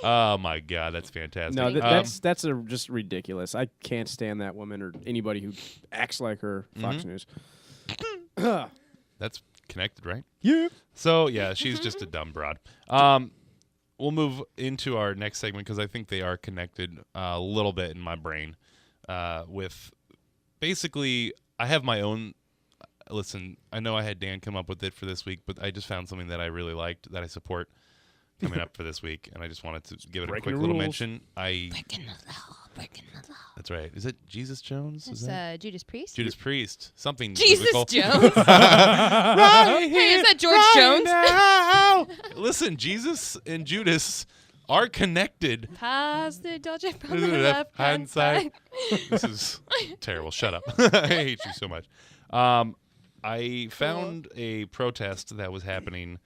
Oh my God, that's fantastic. No, Thank that's just ridiculous. I can't stand that woman or anybody who acts like her. Fox News. That's connected, right? Yeah. So yeah, she's just a dumb broad. We'll move into our next segment because I think they are connected a little bit in my brain. With basically, I have my own. Listen, I know I had Dan come up with it for this week, but I just found something that I really liked that I support coming up for this week, and I just wanted to give it a Breaking quick the little rules. mention. Breaking the law. That's right. Is it Jesus Jones? Is It's that Judas Priest. Judas Priest? Something. Jesus biblical. Jones. Right Hey, is that George right Jones? now. Listen, Jesus and Judas are connected. Pass the dodgy from the left hand Hindsight. side. This is terrible. Shut up. I hate you so much. I found a protest that was happening,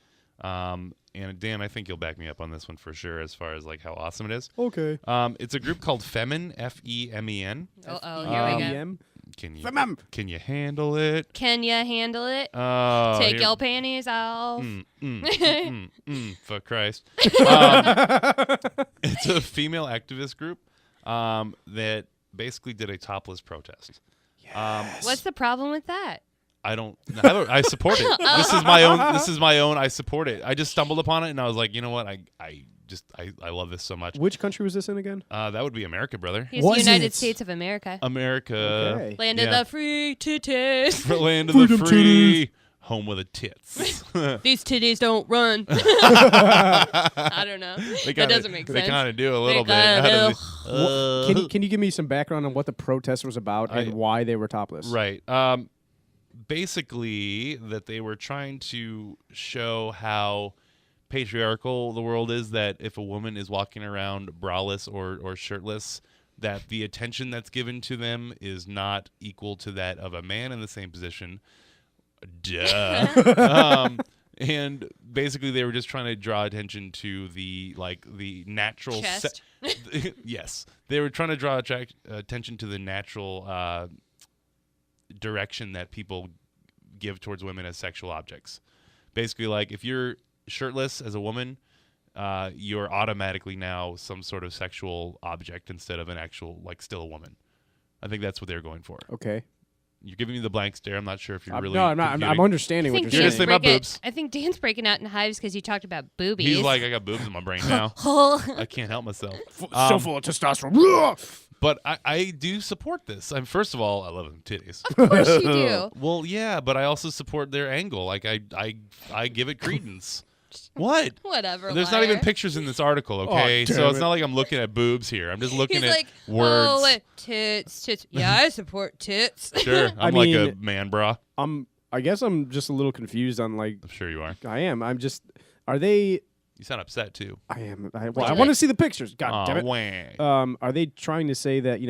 and Dan, I think you'll back me up on this one for sure, as far as like how awesome it is. Okay. It's a group called Femen, Femen. Oh, here we go. EM? Can you Femem. can you handle it? Can you handle it? Oh, Take here- your panties off. for Christ. It's a female activist group that basically did a topless protest. What's the problem with that? I don't. I support it. This is my own. This is my own. I support it. I just stumbled upon it and I was like, you know what? I love this so much. Which country was this in again? That would be America, brother. He's Was the United it? States of America. America. Okay. Land yeah. of the free titties. Land of the Freedom free. Home with the tits. These titties don't run. I don't know. That doesn't make sense. They kind of do a little bit. kinda How do. do they- Can you give me some background on what the protest was about and why they were topless? Right. Basically, that they were trying to show how patriarchal the world is, that if a woman is walking around braless or shirtless, that the attention that's given to them is not equal to that of a man in the same position. Duh. And basically, they were just trying to draw attention to the natural Chest. yes, they were trying to draw attention to the natural direction that people give towards women as sexual objects. Basically, like if you're shirtless as a woman, you're automatically now some sort of sexual object instead of an actual, like, still a woman. I think that's what they're going for. Okay. You're giving me the blank stare. I'm not sure if you're really. No, I'm not. I'm computing. understanding what you're You're just saying. saying about boobs. I think Dan's breaking out in hives because you talked about boobies. He's like, I got boobs in my brain now. Oh. I can't help myself. So full of testosterone. But I do support this. First of all, I love them titties. Of course you do. Well, yeah, but I also support their angle. Like I give it credence. What? Whatever. There's not even liar. pictures in this article, okay? damn so it's it. not like I'm looking at boobs here. I'm just looking He's at like, words. oh, tits. Yeah, I support tits. Sure, I I'm like a mean- man bra. I guess I'm just a little confused on like I'm sure you are. I am. I'm just. Are they? You sound upset too. I am. I you want like? to see the pictures. God damn it. Wah. Are they trying to say that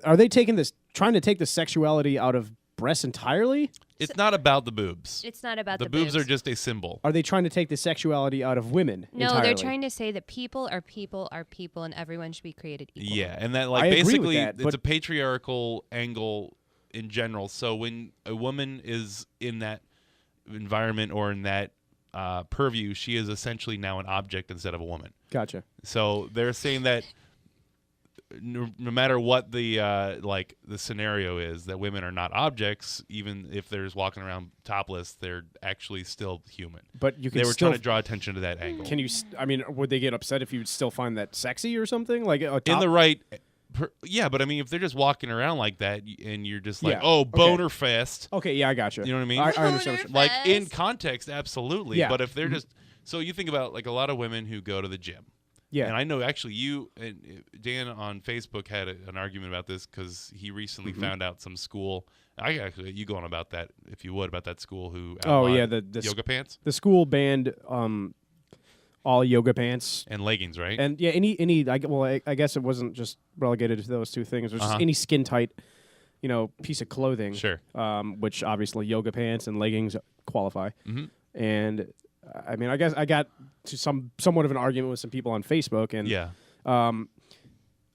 are they trying to take the sexuality out of breasts entirely? It's not about the boobs. It's not about The boobs are just a symbol. Are they trying to take the sexuality out of women? No, entirely? they're trying to say that people are people, and everyone should be created equal. Yeah, and that, like, I agree with basically that, it's but- a patriarchal angle in general. So when a woman is in that environment or in that purview, she is essentially now an object instead of a woman. Gotcha. So they're saying that no matter what the the scenario is, that women are not objects, even if they're just walking around topless, they're actually still human. But you can They were still trying to draw attention to that angle. Can you? I mean, would they get upset if you still find that sexy or something? Like a In top? the right, yeah, but I mean, if they're just walking around like that and you're just like, Yeah, oh, okay. boner fest, Okay, yeah, I gotcha. you know what I mean? I understand. What Like in Fest. context, absolutely. Yeah. But if they're just so you think about like a lot of women who go to the gym. yeah. And I know actually you and Dan on Facebook had an argument about this because he recently Mm-hmm. found out some school. I actually you go on about that if you would about that school who Oh, yeah, outlawed the yoga pants The school banned all yoga pants. and leggings, right? And yeah, I guess it wasn't just relegated to those two things. It was Uh-huh. just any skin tight, piece of clothing. Sure. Which obviously yoga pants and leggings qualify. Mhm. And I mean, I guess I got to somewhat of an argument with some people on Facebook, and Yeah.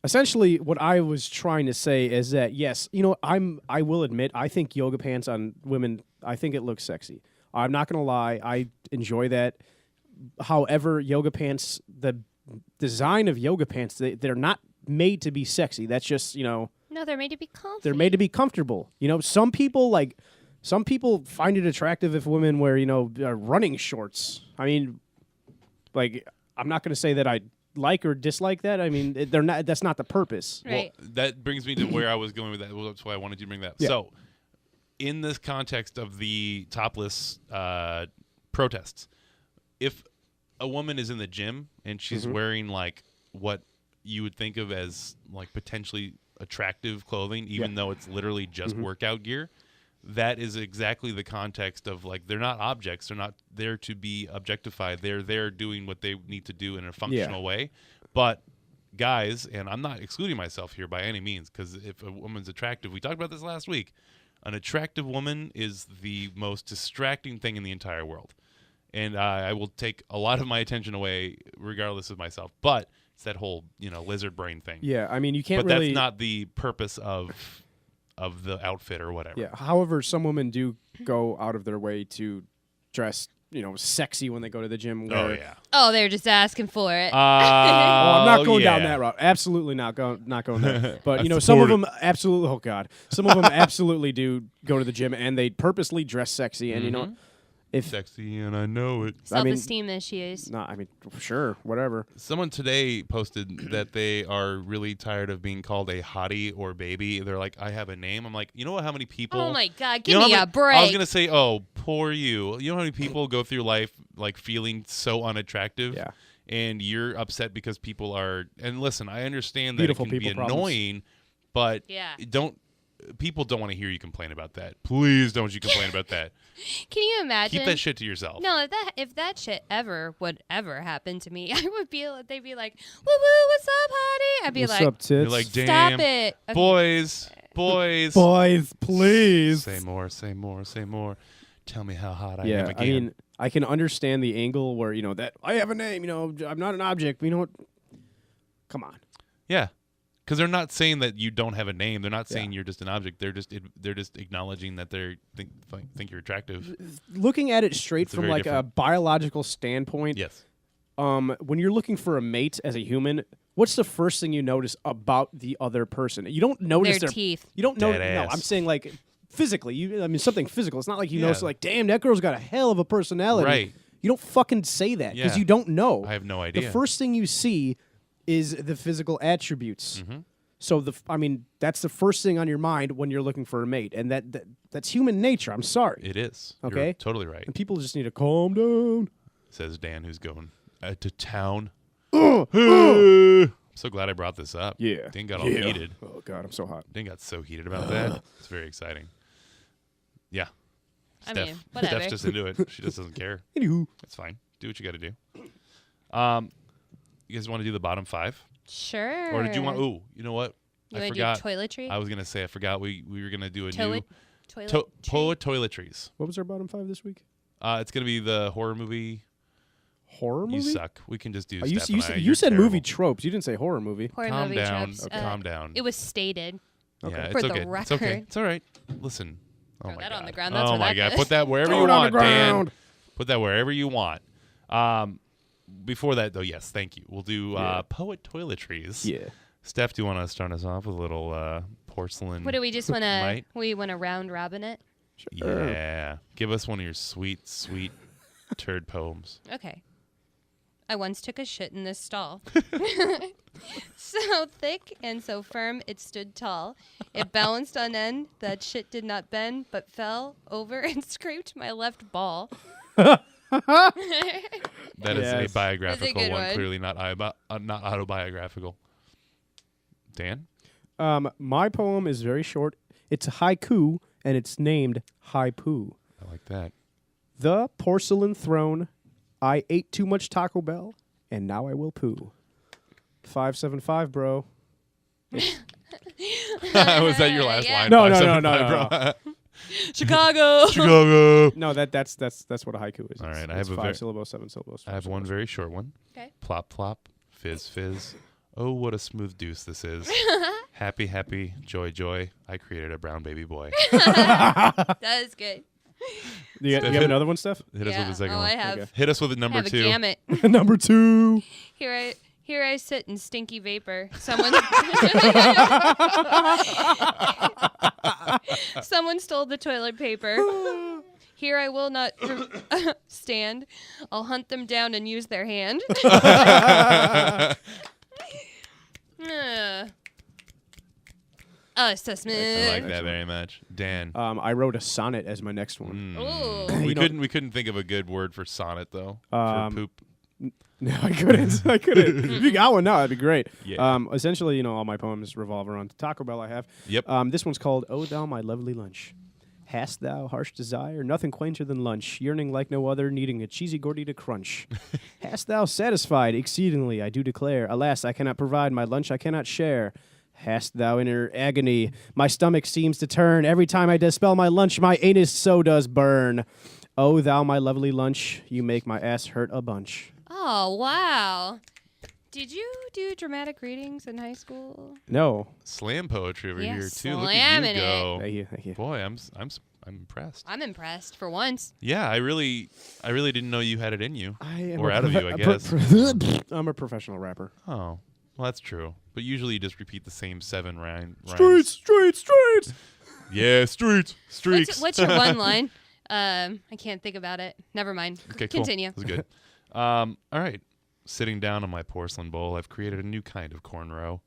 essentially what I was trying to say is that yes, I will admit I think yoga pants on women, I think it looks sexy. I'm not gonna lie, I enjoy that. However, yoga pants, the design of yoga pants, they're not made to be sexy. That's just No, they're made to be comfy. they're made to be comfortable. Some people find it attractive if women wear running shorts. I mean, like I'm not going to say that I like or dislike that. I mean, they're not. That's not the purpose. Right. Well, that brings me to where I was going with that. Well, that's why I wanted you to bring that up. Yeah. So, in this context of the topless protests, if a woman is in the gym and she's Mm-hmm. wearing like what you would think of as like potentially attractive clothing, even though it's literally just Mm-hmm. workout gear, that is exactly the context of like they're not objects. They're not there to be objectified. They're there doing what they need to do in a functional way. But guys, and I'm not excluding myself here by any means, because if a woman's attractive, we talked about this last week, an attractive woman is the most distracting thing in the entire world. And I will take a lot of my attention away regardless of myself. But it's that whole, lizard brain thing. Yeah, I mean, you can't But really. that's not the purpose of the outfit or whatever. Yeah. However, some women do go out of their way to dress, sexy when they go to the gym. Oh, where- yeah. Oh, they're just asking for it. Oh, I'm not going down yeah. that route. Absolutely not going there. But I some of support them absolutely. Oh God, some of them absolutely do go to the gym and they purposely dress sexy. And Mm-hmm. if Sexy, and I know it. Self-esteem issues. sure, whatever. Someone today posted that they are really tired of being called a hottie or baby. They're like, I have a name. I'm like, you know how many people? Oh my God, You give know how me many- a break. I was gonna say, oh, poor you. You know how many people go through life like feeling so unattractive? Yeah. And you're upset because people are. And listen, I understand that Beautiful it can be people problems. annoying, but Yeah. people don't want to hear you complain about that. Please don't you complain about that. Can you imagine? Keep that shit to yourself. No, if that shit would ever happen to me, I would be. They'd be like, "Woo woo, what's up, honey?" I'd be What's like, up, tits? You're like, "Stop damn, it, I'd be- boys. Boys, please. Say more, say more, say more. Tell me how hot I am Yeah, again. I mean, I can understand the angle where that I have a name. I'm not an object. But you know what? Come on. yeah, because they're not saying that you don't have a name. They're not saying you're just an object. They're just acknowledging that they think you're attractive. Looking at it straight It's from very like a different. biological standpoint, Yes. when you're looking for a mate as a human, what's the first thing you notice about the other person? You don't notice Their teeth. You don't know. Dead No, ass. I'm saying like physically. Something physical. It's not like you Yeah. notice like, damn, that girl's got a hell of a personality. Right. You don't fucking say that because Yeah. you don't know. I have no idea. The first thing you see is the physical attributes. Mm-hmm. So that's the first thing on your mind when you're looking for a mate, and that's human nature. I'm sorry, It is. Okay. You're totally right. and people just need to calm down. Says Dan, who's going to town. I'm so glad I brought this up. Yeah, Dan got all Yeah. heated. Oh God, I'm so hot. Dan got so heated about that. It's very exciting. Yeah. I Steph, mean, whatever. Steph's just into it. She just doesn't care. Anywho, It's fine. Do what you got to do. You guys want to do the bottom 5? Sure. Or did you want? Ooh, you know what? You I want to forgot. do toiletry? I was gonna say I forgot. We were gonna do a Toilet. new Toilet. toiletries. what was our bottom 5 this week? It's gonna be the horror movie. Horror movie. You suck. We can just do. Oh, you Steph you and said, I. you You're said terrible. movie tropes. You didn't say horror movie. Horror Calm movie down. tropes. Okay. Calm down. It was stated. Yeah, For it's the okay. It's okay. record. It's all right. Listen, Oh Throw my that god. on the ground. That's oh where my that god. goes. Put that wherever Throw you it on the want, Dan. ground. Put that wherever you want. Before that, though, yes, thank you. We'll do poet toiletries. Yeah. Steph, do you want to start us off with a little porcelain? What do we just want to? Might? We want to round robin it. Yeah. Give us one of your sweet, sweet turd poems. Okay. I once took a shit in this stall. So thick and so firm it stood tall. It balanced on end. That shit did not bend, but fell over and scraped my left ball. That is Yes. a biographical good one, one. clearly not not autobiographical. Dan? My poem is very short. It's a haiku, and it's named Haipu. I like that. The porcelain throne. I ate too much Taco Bell, and now I will poo. 575, bro. Was that your last Yeah. line? No, 575, bro? Chicago. Chicago. No, that's what a haiku is. All right, I it's have a 5 syllables, 7 syllables. I have one very short one. Okay. Plop, plop, fizz, fizz. Oh, what a smooth deuce this is. Happy, happy, joy, joy. I created a brown baby boy. That is good. You have another one, Steph? Hit us with the second oh, one. I have. Okay. Hit us with I number have two. a gamut. Number 2. Here I sit in stinky vapor. Someone Someone stole the toilet paper. Here I will not stand. I'll hunt them down and use their hand. Assessment. I like that very much. Dan. I wrote a sonnet as my next one. Ooh. We You know- couldn't think of a good word for sonnet though. For poop. No, I couldn't. If you got one now, that'd be great. Yeah. Essentially, all my poems revolve around the Taco Bell I have. Yep. This one's called "O Thou My Lovely Lunch." Hast thou harsh desire, nothing quainter than lunch, yearning like no other, needing a cheesy gordita crunch? Hast thou satisfied exceedingly, I do declare, alas, I cannot provide, my lunch I cannot share. Hast thou inner agony, my stomach seems to turn, every time I dispel my lunch, my anus so does burn. O thou my lovely lunch, you make my ass hurt a bunch. Oh, wow. Did you do dramatic readings in high school? No. Slam poetry over Yeah, here too. Look at slamming you it. go. Thank you, thank you. Boy, I'm impressed. I'm impressed for once. Yeah, I really didn't know you had it in you. I am Or a out of you, I a guess. I'm a professional rapper. Oh, well, that's true. But usually you just repeat the same 7 rhymes. Streets. Yeah, streaks. What's your one line? I can't think about it. Never mind. Okay, cool. Continue. That's good. All right. Sitting down on my porcelain bowl, I've created a new kind of cornrow.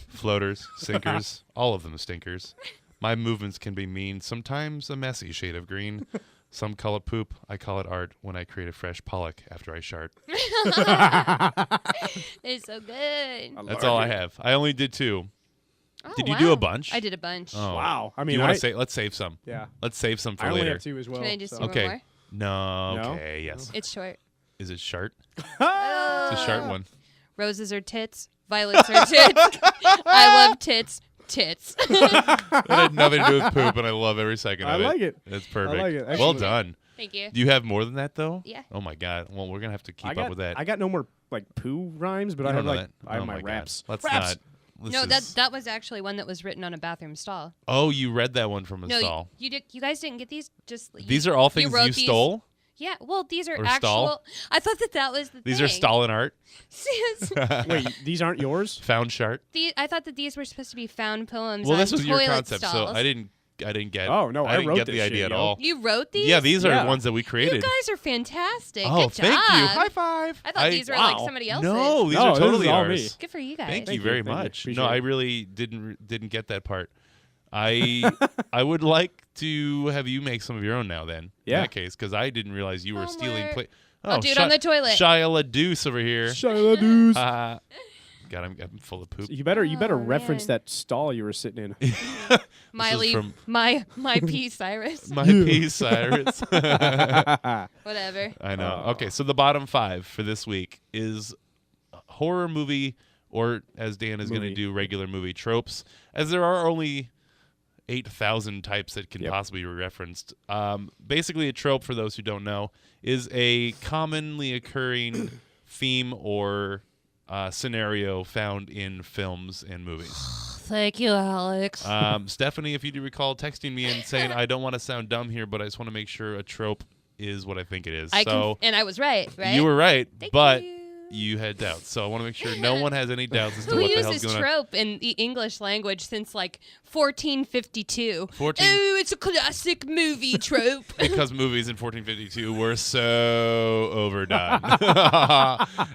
Floaters, sinkers, all of them stinkers. My movements can be mean, sometimes a messy shade of green. Some call it poop, I call it art when I create a fresh pollock after I shart. It's so good. That's all I have. I only did 2. Oh, Did you do wow. a bunch? I did a bunch. Oh. Wow. I Do mean, you want to say? Let's save some. Yeah. Let's save some for I only later. have 2 as well. Can I just so. do one Okay. more? No. No? Okay. Yes. It's short. Is it shart? Ah! It's a shart one. Roses are tits. Violets are tits. I love tits. Tits. It had nothing to do with poop, and I love every second I of it. like it. It's perfect. like it. Well Excellent. done. Thank you. Do you have more than that though? Yeah. Oh my god. Well, we're gonna have to keep I got, up with that. I got no more like poo rhymes, but You I don't have know like that? I have Oh my God. raps. Let's Raps! not. This No, is- that was actually one that was written on a bathroom stall. Oh, you read that one from a No, stall. you did. You guys didn't get these. Just These are all things wrote you these- stole. Yeah. Well, these are Or actual. stall? I thought that was the These thing. are Stalin art. Wait, these aren't yours? Found shart. I thought that these were supposed to be found poems. Well, on this was your toilet concept, stalls. so I didn't get. Oh, no, I didn't wrote get this the idea shit, at yo. all. You wrote these? Yeah, these are Yeah. ones that we You created. guys are fantastic. Oh, Good thank job. you. High five. I thought these were like somebody else's. No, these No, are this totally is all ours. me. Good for you guys. Thank you Thank you, very thank you. much. Appreciate No, I it. really didn't get that part. I would like to have you make some of your own now. Then, Yeah. in that case, because I didn't realize you were stealing. Homework. Oh, I'll do it on the toilet. Shia LaDeuce over here. Shia LaDeuce. God, I'm full of poop. You better Oh, reference man. that stall you were sitting in. Miley, from- my P. Cyrus. My piece, Cyrus. Whatever. I know. Oh. Okay, so the bottom 5 for this week is horror movie, or as Dan is going to Movie. do, regular movie tropes, as there are only 8,000 types that can Yep. possibly be referenced. Basically, a trope, for those who don't know, is a commonly occurring theme or scenario found in films and movies. Thank you, Alex. Stephanie, if you do recall texting me and saying, I don't want to sound dumb here, but I just want to make sure a trope is what I think it is. And I was right? You were right, Thank but you. you had doubts. So I want to make sure no one has any doubts as to Who what the hell's uses going on. trope in the English language since like 1452? 14 Oh, it's a classic movie trope. Because movies in 1452 were so overdone.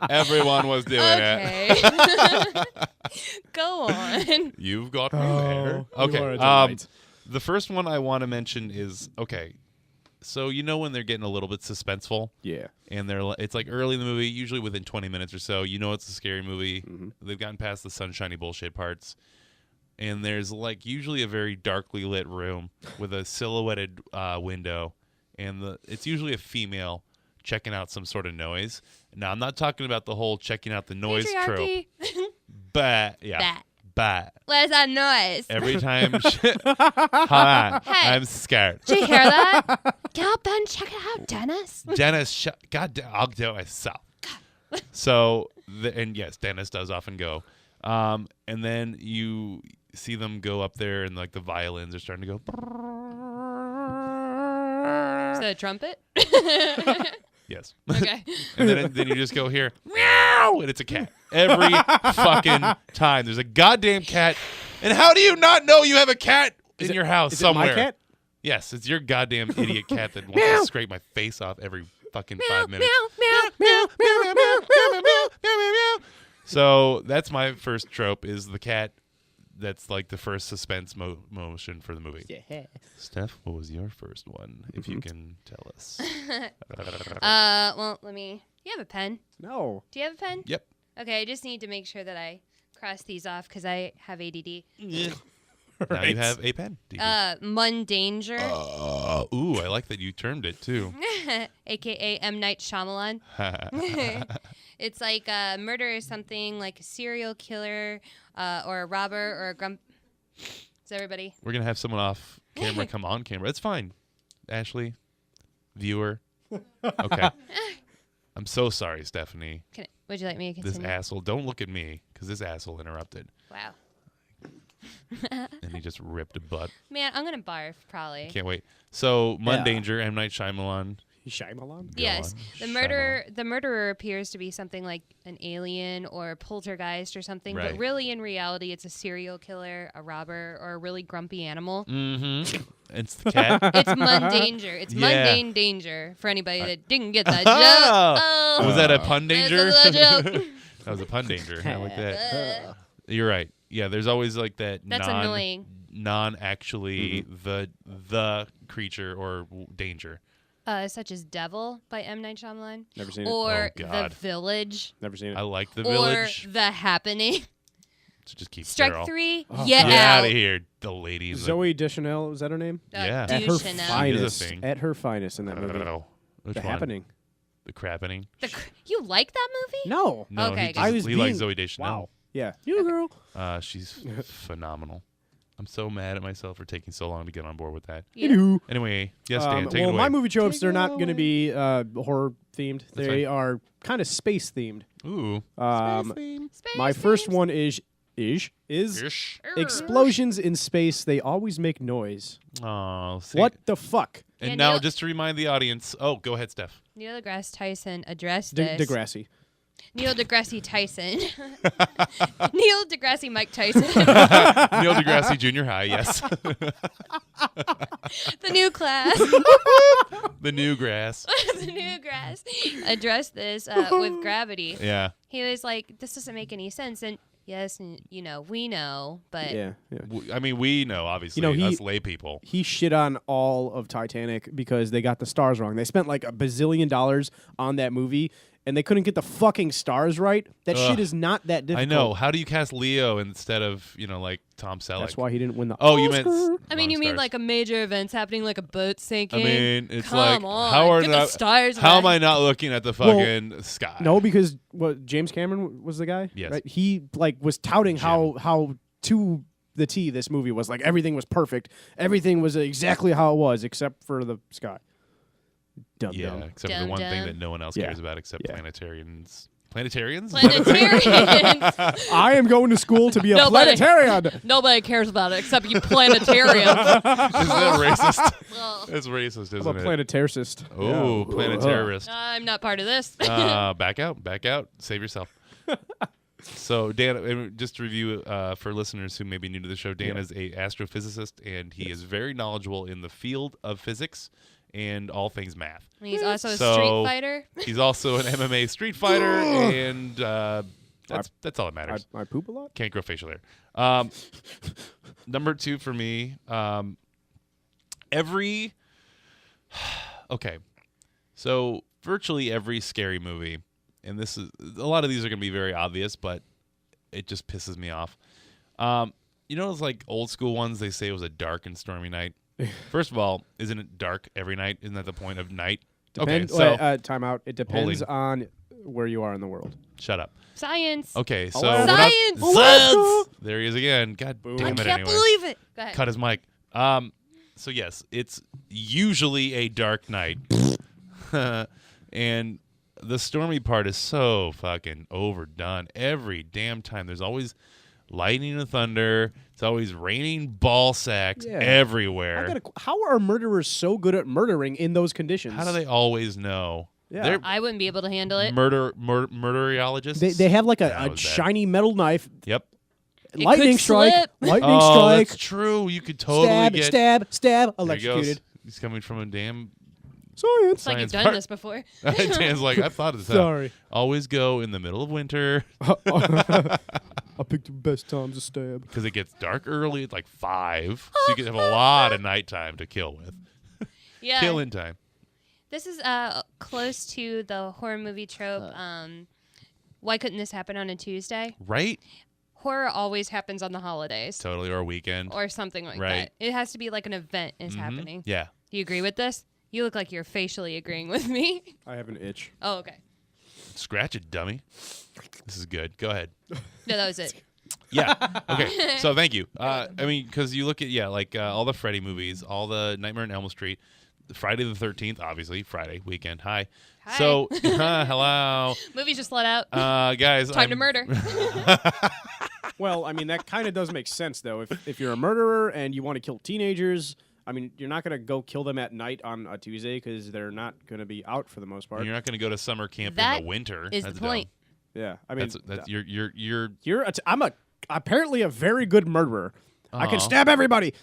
Everyone was doing it. Okay. Go on. You've got me there. you Okay. are a delight. The first one I want to mention is, okay, so you know when they're getting a little bit suspenseful Yeah. and it's like early in the movie, usually within 20 minutes or so, you know it's a scary movie. Mm-hmm. They've gotten past the sunshiny bullshit parts. And there's like usually a very darkly lit room with a silhouetted window, and it's usually a female checking out some sort of noise. Now I'm not talking about the whole checking out the noise trope, Patriarchy. but yeah, That. but Where's that noise? every time, hold on, Hey. I'm scared. Did you hear that? Go, Ben, check it out, Dennis. Dennis, God damn, I'll do it myself. So, and yes, Dennis does often go. And then you see them go up there, and like the violins are starting to go. Is that a trumpet? Yes. Okay. And then you just go here, meow, and it's a cat. Every fucking time. There's a goddamn cat. And how do you not know you have a cat in your house Is somewhere? it my cat? Yes, it's your goddamn idiot cat that wants to scrape my face off every fucking 5 minutes. Meow, meow. So that's my first trope is the cat. That's like the first suspense motion for the movie. Yeah. Steph, what was your first one, if you can tell us? Well, let me. You have a pen? No. Do you have a pen? Yep. Okay, I just need to make sure that I cross these off because I have ADD. Now you have a pen. Mundanger, Ooh, I like that you termed it too. aka M. Night Shyamalan. It's like murder is something like a serial killer or a robber or a grump. Is everybody? We're gonna have someone off camera come on camera. It's fine. Ashley, viewer. Okay. I'm so sorry, Stephanie. Would you like me to This continue? asshole. Don't look at me, because this asshole interrupted, Wow. and he just ripped a butt. Man, I'm gonna barf probably. Can't wait. So, Mundanger, M. Night Shyamalan. Shyamalan? Go Yes, on. the murderer appears to be something like an alien or a poltergeist or something, Right. but really in reality it's a serial killer, a robber, or a really grumpy animal. Mm-hmm. It's the cat. It's Mundanger. It's Yeah. mundane danger for anybody that didn't get that Oh! joke. Oh, Was that a pun that's danger? a little joke. That was a pun danger. I like that. You're right. Yeah, there's always like that. That's annoying. Non-actually the creature or danger. Such as Devil by M. Night Shyamalan. Never seen it. Or Oh, God. The Village. Never seen it. I like the Or village. The Happening. So just keep Strike Daryl. 3. Oh, Yeah. Get out of here, the lady. in the- Zoe Deschanel, was that her name? Yeah. At her Duchenel. finest. thing. At her finest in that movie. Which The one? Happening. The Crappening. You like that movie? No. No, Okay, he, good. I just, was he likes being- Zoe Deschanel. Wow. Yeah. You girl. She's phenomenal. I'm so mad at myself for taking so long to get on board with that. Yeah. Anywho. Anyway, yes, Dan, take it well, away. my movie tropes, Take they're it not going to be horror themed. That's They fine. are kind of space themed. Ooh. Space My first themes. one is Ish. explosions in space. They always make noise. Oh, see. What the fuck? And Yeah, now, Neil- just to remind the audience. Oh, go ahead, Steph. Neil deGrasse Tyson addressed this. Degrassi. Neil deGrasse Tyson. Neil deGrasse Mike Tyson. Neil deGrasse Junior High, yes. The new class. The new grass. The new grass. Addressed this with gravity. Yeah. He was like, this doesn't make any sense. And yes, and, we know, but Yeah. I mean, we know, obviously, You know, us lay people. He shit on all of Titanic because they got the stars wrong. They spent like $1 bazillion on that movie, and they couldn't get the fucking stars right. That Ugh. shit is not that difficult. I know. How do you cast Leo instead of, like Tom Selleck? That's why he didn't win the Oh, you meant. Oscar. I mean, wrong you mean stars. like a major event's happening, like a boat sinking? I mean, it's Come like, on, how are get not, the stars how right. am I not looking at the Well, fucking sky? No, because what James Cameron was the guy. Yes. Right? He was touting how to the T this movie was like everything was perfect. Everything was exactly how it was except for the sky. Dumb. Yeah, except for the one thing Dum-dum. that no one else Yeah. cares about except Yeah. planetarians. Planetarians? Planetarians. I am going to school to be a Nobody. planetarian. Nobody cares about it except you planetarians. Isn't that racist? Well, That's racist, I'm a isn't it? planetarist. Oh, Yeah. planetarist. I'm not part of this. Back out. Save yourself. So, Dan, just to review for listeners who may be new to the show, Dan is a astrophysicist, and he is very knowledgeable in the field of physics and all things math. He's also a So- street fighter. He's also an MMA street fighter, and that's all that matters. I poop a lot. Can't grow facial hair. Number 2 for me, okay, so virtually every scary movie, and this is a lot of these are going to be very obvious, but it just pisses me off. You know those like old school ones? They say it was a dark and stormy night. First of all, isn't it dark every night? Isn't that the point of night? Okay, so time out. It depends on where you are in the world. shut up. Science. Okay, so Alaska. Science. Science! There he is again. God damn I it! can't Anyway, believe it. Go ahead. cut his mic. So yes, it's usually a dark night, and the stormy part is so fucking overdone every damn time. There's always lightning and thunder. It's always raining ball sacks everywhere. How are murderers so good at murdering in those conditions? How do they always know? Yeah. They're I wouldn't be able to handle it. murderologists. They have like That a was bad. shiny metal knife. Yep. It Lightning could strike. slip. Lightning Oh, strike. that's true. You could totally Stab. get Stab. There he goes. Electrocuted. He's coming from a damn. Science. It's like you've Science done part. this before. Dan's like, I've thought of this. out. Sorry. Always go in the middle of winter I picked the best times to stab. because it gets dark early. It's like 5, so you can have a lot of nighttime to kill with. Yeah. Kill in time. This is close to the horror movie trope. Why couldn't this happen on a Tuesday? Right? Horror always happens on the holidays Totally, or a weekend. or something like Right. that. It has to be like an event is Mhm. happening. Yeah. Do you agree with this? You look like you're facially agreeing with me. I have an itch. Oh, okay. Scratch it, dummy. This is good. Go ahead. No, that was it. Yeah. Okay. So thank you. I mean, because you look at like all the Freddy movies, all the Nightmare on Elm Street, Friday the 13th, obviously Friday weekend. Hi. Hi. So hello, Movie's just let out. guys. Time to murder. Well, I mean, that kind of does make sense, though. If you're a murderer and you want to kill teenagers, I mean, you're not going to go kill them at night on a Tuesday because they're not going to be out for the most part. You're not going to go to summer camp in That the winter. is That's the point. Yeah, I mean, That's you're I'm apparently a very good murderer. I can Aw. stab everybody.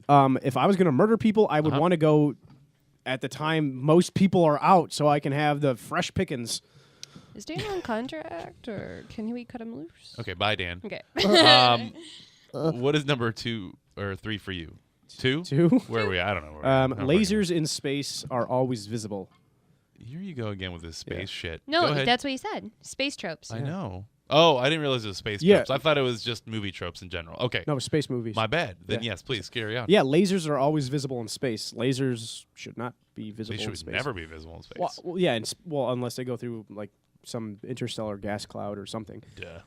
If I was going to murder people, I would Uh-huh. want to go at the time most people are out, so I can have the fresh pickings. Is Dan on contract or can we cut him loose? okay. Bye, Dan. Okay. What is number 2 or 3 for you? 2? 2. Where are we? I don't know. Where I don't know. Lasers in space are always visible. Here you go again with this space shit. No, Go ahead. that's what he said. Space tropes. I know. Oh, I didn't realize it was space Yeah. tropes. I thought it was just movie tropes in general. Okay. No, space movies. My bad. Then Yeah. yes, please carry on. Yeah, lasers are always visible in space. Lasers should not be They visible in should space. never be visible in space. Well, yeah, unless they go through like some interstellar gas cloud or something. Duh.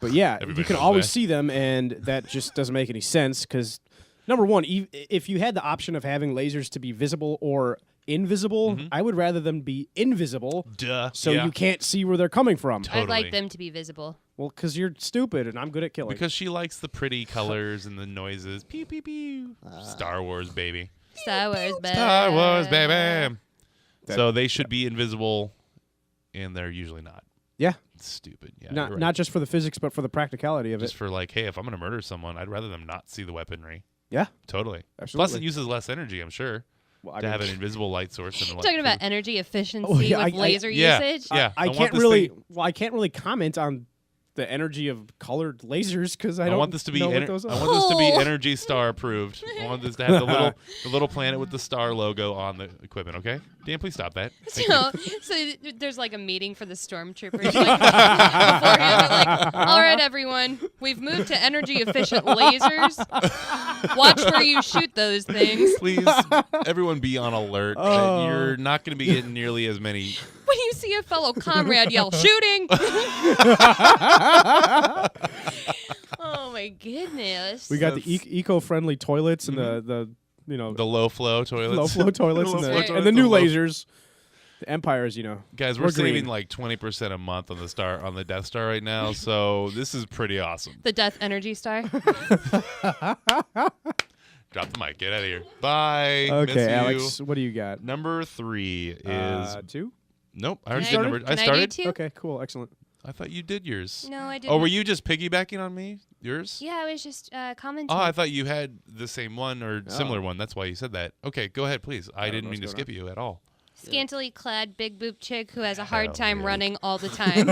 But yeah, Everybody you can knows always that. see them, and that just doesn't make any sense because, number one, if you had the option of having lasers to be visible or invisible, I would rather them be invisible Duh. so Yeah. you can't see where they're coming from. Totally. I'd like them to be visible. Well, because you're stupid and I'm good at killing. Because she likes the pretty colors and the noises. Pew pew pew. Star Wars, baby. Star Wars, baby. Star Wars, baby. That- So they should be invisible, and they're usually not. Yeah, It's stupid. Yeah. not you're right. not just for the physics, but for the practicality of just it. for like, hey, if I'm gonna murder someone, I'd rather them not see the weaponry. Yeah, Totally. absolutely. Plus, it uses less energy, I'm sure, Well, I to mean, have an invisible light source. And Talking about energy efficiency yeah, with I- laser yeah. usage. Yeah. I want can't this really. thing- Well, I can't really comment on the energy of colored lasers because I I don't want this to be. know what I those are. want this to be Oh. Energy Star approved. I want this to have the little planet with the star logo on the equipment. Okay, Dan, please stop that. Thank you. So there's like a meeting for the stormtroopers. Like, beforehand, they're like, all right, everyone, we've moved to energy efficient lasers. Watch where you shoot those things. Please, everyone, be on alert. Oh. That you're not going to be getting nearly as many. When you see a fellow comrade yell, shooting. Oh my goodness. We got the eco-friendly toilets and the The low flow toilets. low flow toilets Low and flow the, toilets, and the new the low- lasers. The Empire is, Guys, we're We're saving green. like 20% a month on the Death Star right now, so this is pretty awesome. The Death Energy Star. Drop the mic. Get out of here. Bye. Miss Okay, you. Alex, what do you got? Number 3 is 2? nope. I already Can did I- number. I Can I do started. two? Okay, cool, excellent. I thought you did yours. No, I didn't. Oh, were you just piggybacking on me? Yours? Yeah, I was just commenting. Oh, I thought you had the same one or similar Oh. one. That's why you said that. Okay, go ahead, please. I don't didn't know mean to what's skip you at all. Scantily clad, big boob chick who has a hard Hell time yeah. running all the time.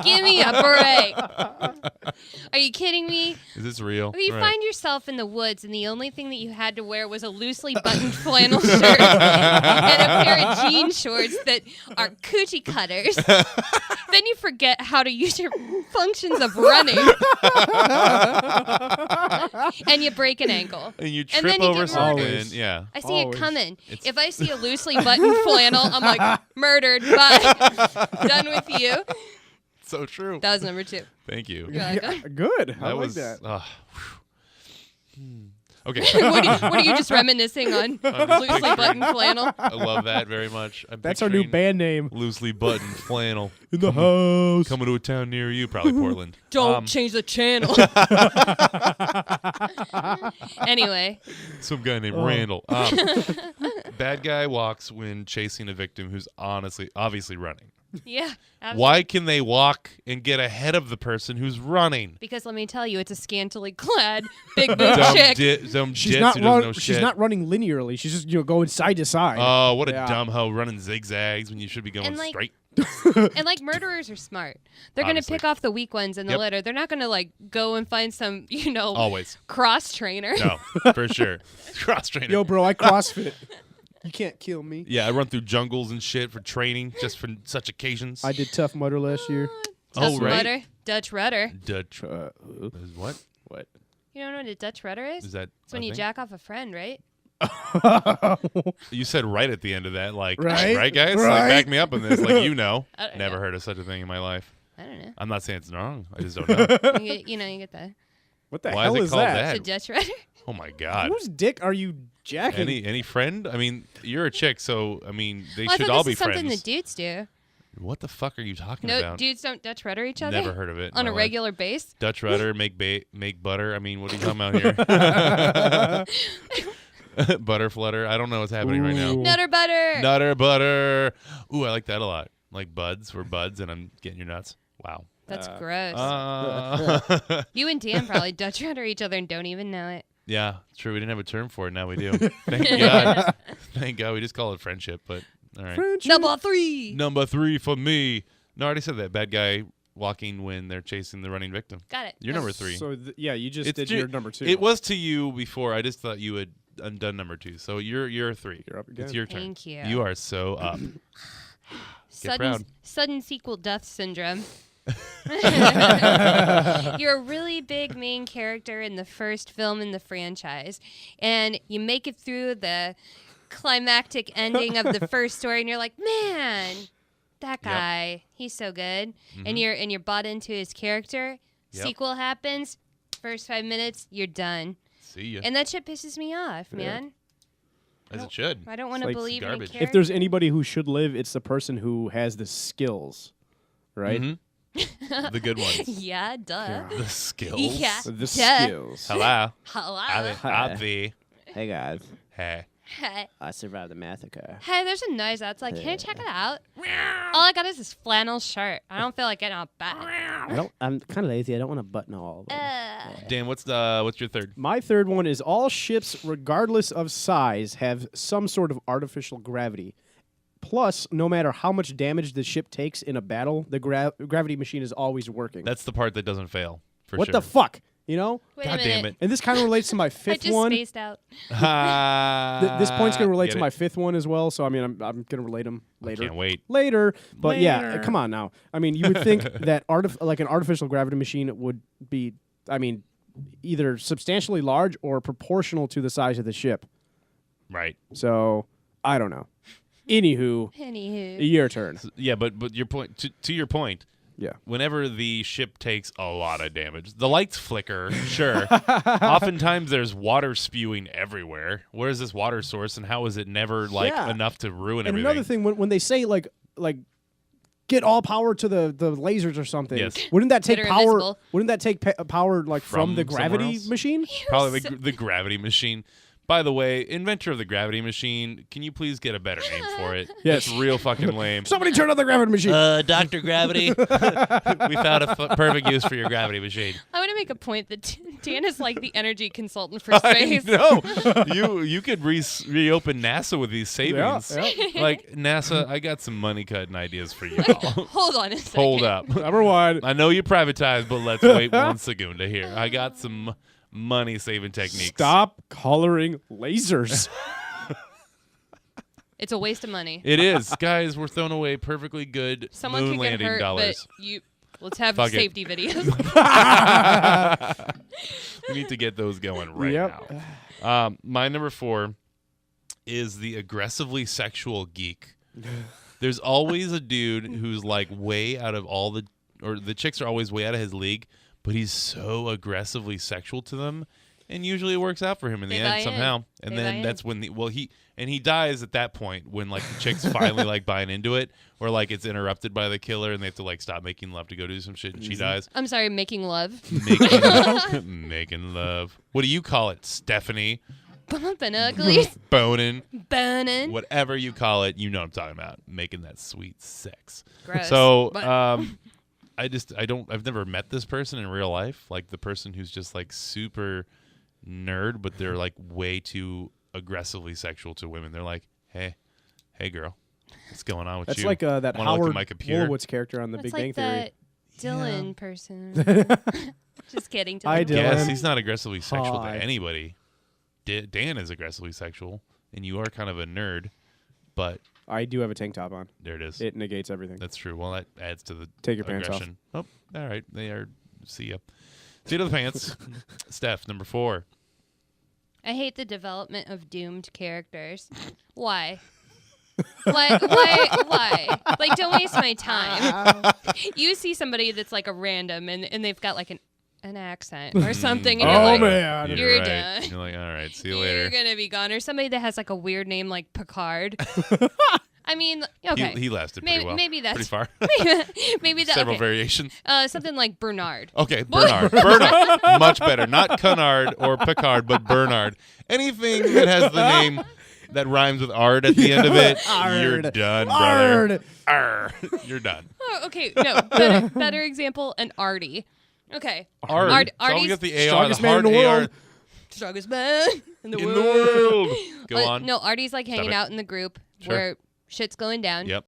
Give me a break. Are you kidding me? Is this real? If you Right. find yourself in the woods and the only thing that you had to wear was a loosely buttoned flannel shirt and a pair of jean shorts that are coochie cutters, then you forget how to use your functions of running. And you break an ankle. And you And trip then you over get something. murdered. Yeah. I see it Always. coming. It's- If I see a loosely buttoned flannel, I'm like, murdered. Bye. Done with you. So true. That was number 2. Thank you. You're welcome. Good. I That like was. that. Okay. What are you just reminiscing on? Loosely buttoned flannel. I love that very much. I'm That's our new picturing band name. Loosely buttoned flannel. In the house. Coming to a town near you, probably Portland. Don't change the channel. Anyway, Some guy named Oh. Randall. Bad guy walks when chasing a victim who's obviously running. yeah. Absolutely. Why can they walk and get ahead of the person who's running? Because let me tell you, it's a scantily clad, big boob Dumb, chick. dumb She's jits not who doesn't know she's shit. not running linearly. She's just going side to side. Oh, what a Yeah. dumb hoe running zigzags when you should be going And, like, straight. And like murderers are smart. They're going to Obviously. pick off the weak ones in the Yep. litter. They're not going to like go and find some, Always. cross trainer. No, for sure. Cross training. Yo, bro, I CrossFit. You can't kill me. Yeah, I run through jungles and shit for training, just for such occasions. I did Tough Mudder last year. Oh, Dutch right. rudder. Dutch rudder. Dutch. Is what? What? You don't know what a Dutch rudder is? Is that? It's when a you thing? jack off a friend, right? You said right at the end of that, like, Right? guys? Like, Right? back me up on this, like, you know. I don't Never know. heard of such a thing in my life. I don't know. I'm not saying it's wrong. I just don't know. You get the What the Why hell is it is called that? it's a Dutch rudder. Oh my god. Whose dick are you jacking? Any friend? I mean, you're a chick, so I mean, they Well, I should thought all this be is something friends. that dudes do. What the fuck are you talking No, about? dudes don't Dutch rudder each other Never heard of it in on my a life. regular base. Dutch rudder, make butter. I mean, what are you talking about here? Butter flutter. I don't know what's happening right now. Ooh. Nutter butter. Nutter butter. Ooh, I like that a lot. Like buds. We're buds, and I'm getting your nuts. Wow. That's gross. You and Dan probably Dutch rudder each other and don't even know it. yeah, true. We didn't have a term for it. Now we do. Thank God. Thank God. We just call it friendship. But all right. Friendship. Number 3. Number 3 for me. No, I already said that. Bad guy walking when they're chasing the running victim. Got it. You're number 3. So yeah, you just It's did ju- your number 2. It was to you before. I just thought you had undone number 2. So you're 3. You're up again. It's your turn. Thank you. You are so up. proud. Sudden sequel death syndrome. You're a really big main character in the first film in the franchise, and you make it through the climactic ending of the first story, and you're like, man, that guy, he's so good, and you're bought into his character. Yep. Sequel happens, first 5 minutes, you're done, See ya. and that shit pisses me off, man. As it should. I don't want to like believe in a garbage. character. If there's anybody who should live, it's the person who has the skills, right? Mhm. The good ones. yeah, duh. The skills. Yeah. The Duh. skills. Hello. Hello. Avi. Hey guys, Hey. Hey. I survived the massacre. Hey, there's a noise outside. Can you check it out? All I got is this flannel shirt. I don't feel like getting out of bed. I'm kind of lazy. I don't want to button all of them. Dan, what's your third? My third one is all ships, regardless of size, have some sort of artificial gravity. Plus, no matter how much damage the ship takes in a battle, the gravity machine is always working. That's the part that doesn't fail. For what sure. the fuck? You know? Wait God a damn minute. it. And this kind of relates to my I fifth just one. spaced out. This point's going to relate Get to it? my fifth one as well, so I mean, I'm going to relate them later. Can't wait. Later, but yeah, Later. come on now. I mean, you would think that like an artificial gravity machine would be, I mean, either substantially large or proportional to the size of the ship. Right. So I don't know. Anywho, Anywho. your turn. Yeah, but your point to your point, Yeah. Whenever the ship takes a lot of damage, the lights flicker, sure. Oftentimes there's water spewing everywhere. Where is this water source, and how is it never Yeah. enough to ruin And everything? another thing, when they say like get all power to the lasers or something, Yes. wouldn't that take That are power? invisible. Wouldn't that take power like from the somewhere gravity else? machine? Probably the gravity machine. By the way, inventor of the gravity machine, can you please get a better name for it? Yes. It's real fucking lame. Somebody turn on the gravity machine. Dr. Gravity, we found a perfect use for your gravity machine. I want to make a point that Dan is like the energy consultant for I space. know. You could reopen NASA with these savings. Yeah. Like, NASA, I got some money cutting ideas for you all. Hold on a second. Hold up. Number one. I know you privatized, but let's wait 1 second here. I got some money saving techniques. Stop coloring lasers. It's a waste of money. It is. Guys, we're throwing away perfectly good Someone moon could get landing hurt, dollars. but let's have Fuck it. safety videos. We need to get those going right Yep. now. My number 4 is the aggressively sexual geek. There's always a dude who's like way out of the chicks are always way out of his league, but he's so aggressively sexual to them, and usually it works out for him in the They buy end in. somehow. And They then buy in. that's when he dies at that point when like the chick's finally like buying into it, or like it's interrupted by the killer and they have to like stop making love to go do some shit, and she dies. I'm sorry, making love. Making love. What do you call it, Stephanie? Bumping uglies. Boning. Burning. Whatever you call it, you know what I'm talking about. Making that sweet sex. Gross. So, But- I've never met this person in real life. Like the person who's just like super nerd, but they're like way too aggressively sexual to women. They're like, hey girl, what's going on with That's you? like that Wanna look at Howard my computer? Wolowitz character on The That's Big like Bang Theory. that Dylan person. Just kidding. Hi, Dylan. Dylan. Yes, he's not aggressively sexual Hi. to anybody. Dan is aggressively sexual, and you are kind of a nerd, but I do have a tank top on. there it is. It negates everything. That's true. Well, that adds to the Take your pants off. aggression. Oh, all right. They are. See ya. See you to the pants. Steph, number 4. I hate the development of doomed characters. Why? Why? Like, don't waste my time. You see somebody that's like a random and they've got like an accent or something. And Oh, you're like, man. You're right. done. You're like, all right, see you You're later. gonna be gone. Or somebody that has like a weird name like Picard. I mean, okay. He lasted pretty maybe, well. maybe that's pretty far. maybe that. Several Okay. variations. Something like Bernard. Okay, Bernard. Bernard. Much better. Not Cunard or Picard, but Bernard. Anything that has the name that rhymes with Ard at the end of it, you're Ard. done, brother. Ard. You're done. Oh, okay, no, better example, an Artie. Okay, Ard. Artie's So we got the AR, strongest the man in hard the AR world. strongest man in the in world. the world. Go on. No, Artie's like hanging it. out in the group Sure. where shit's going down. Yep.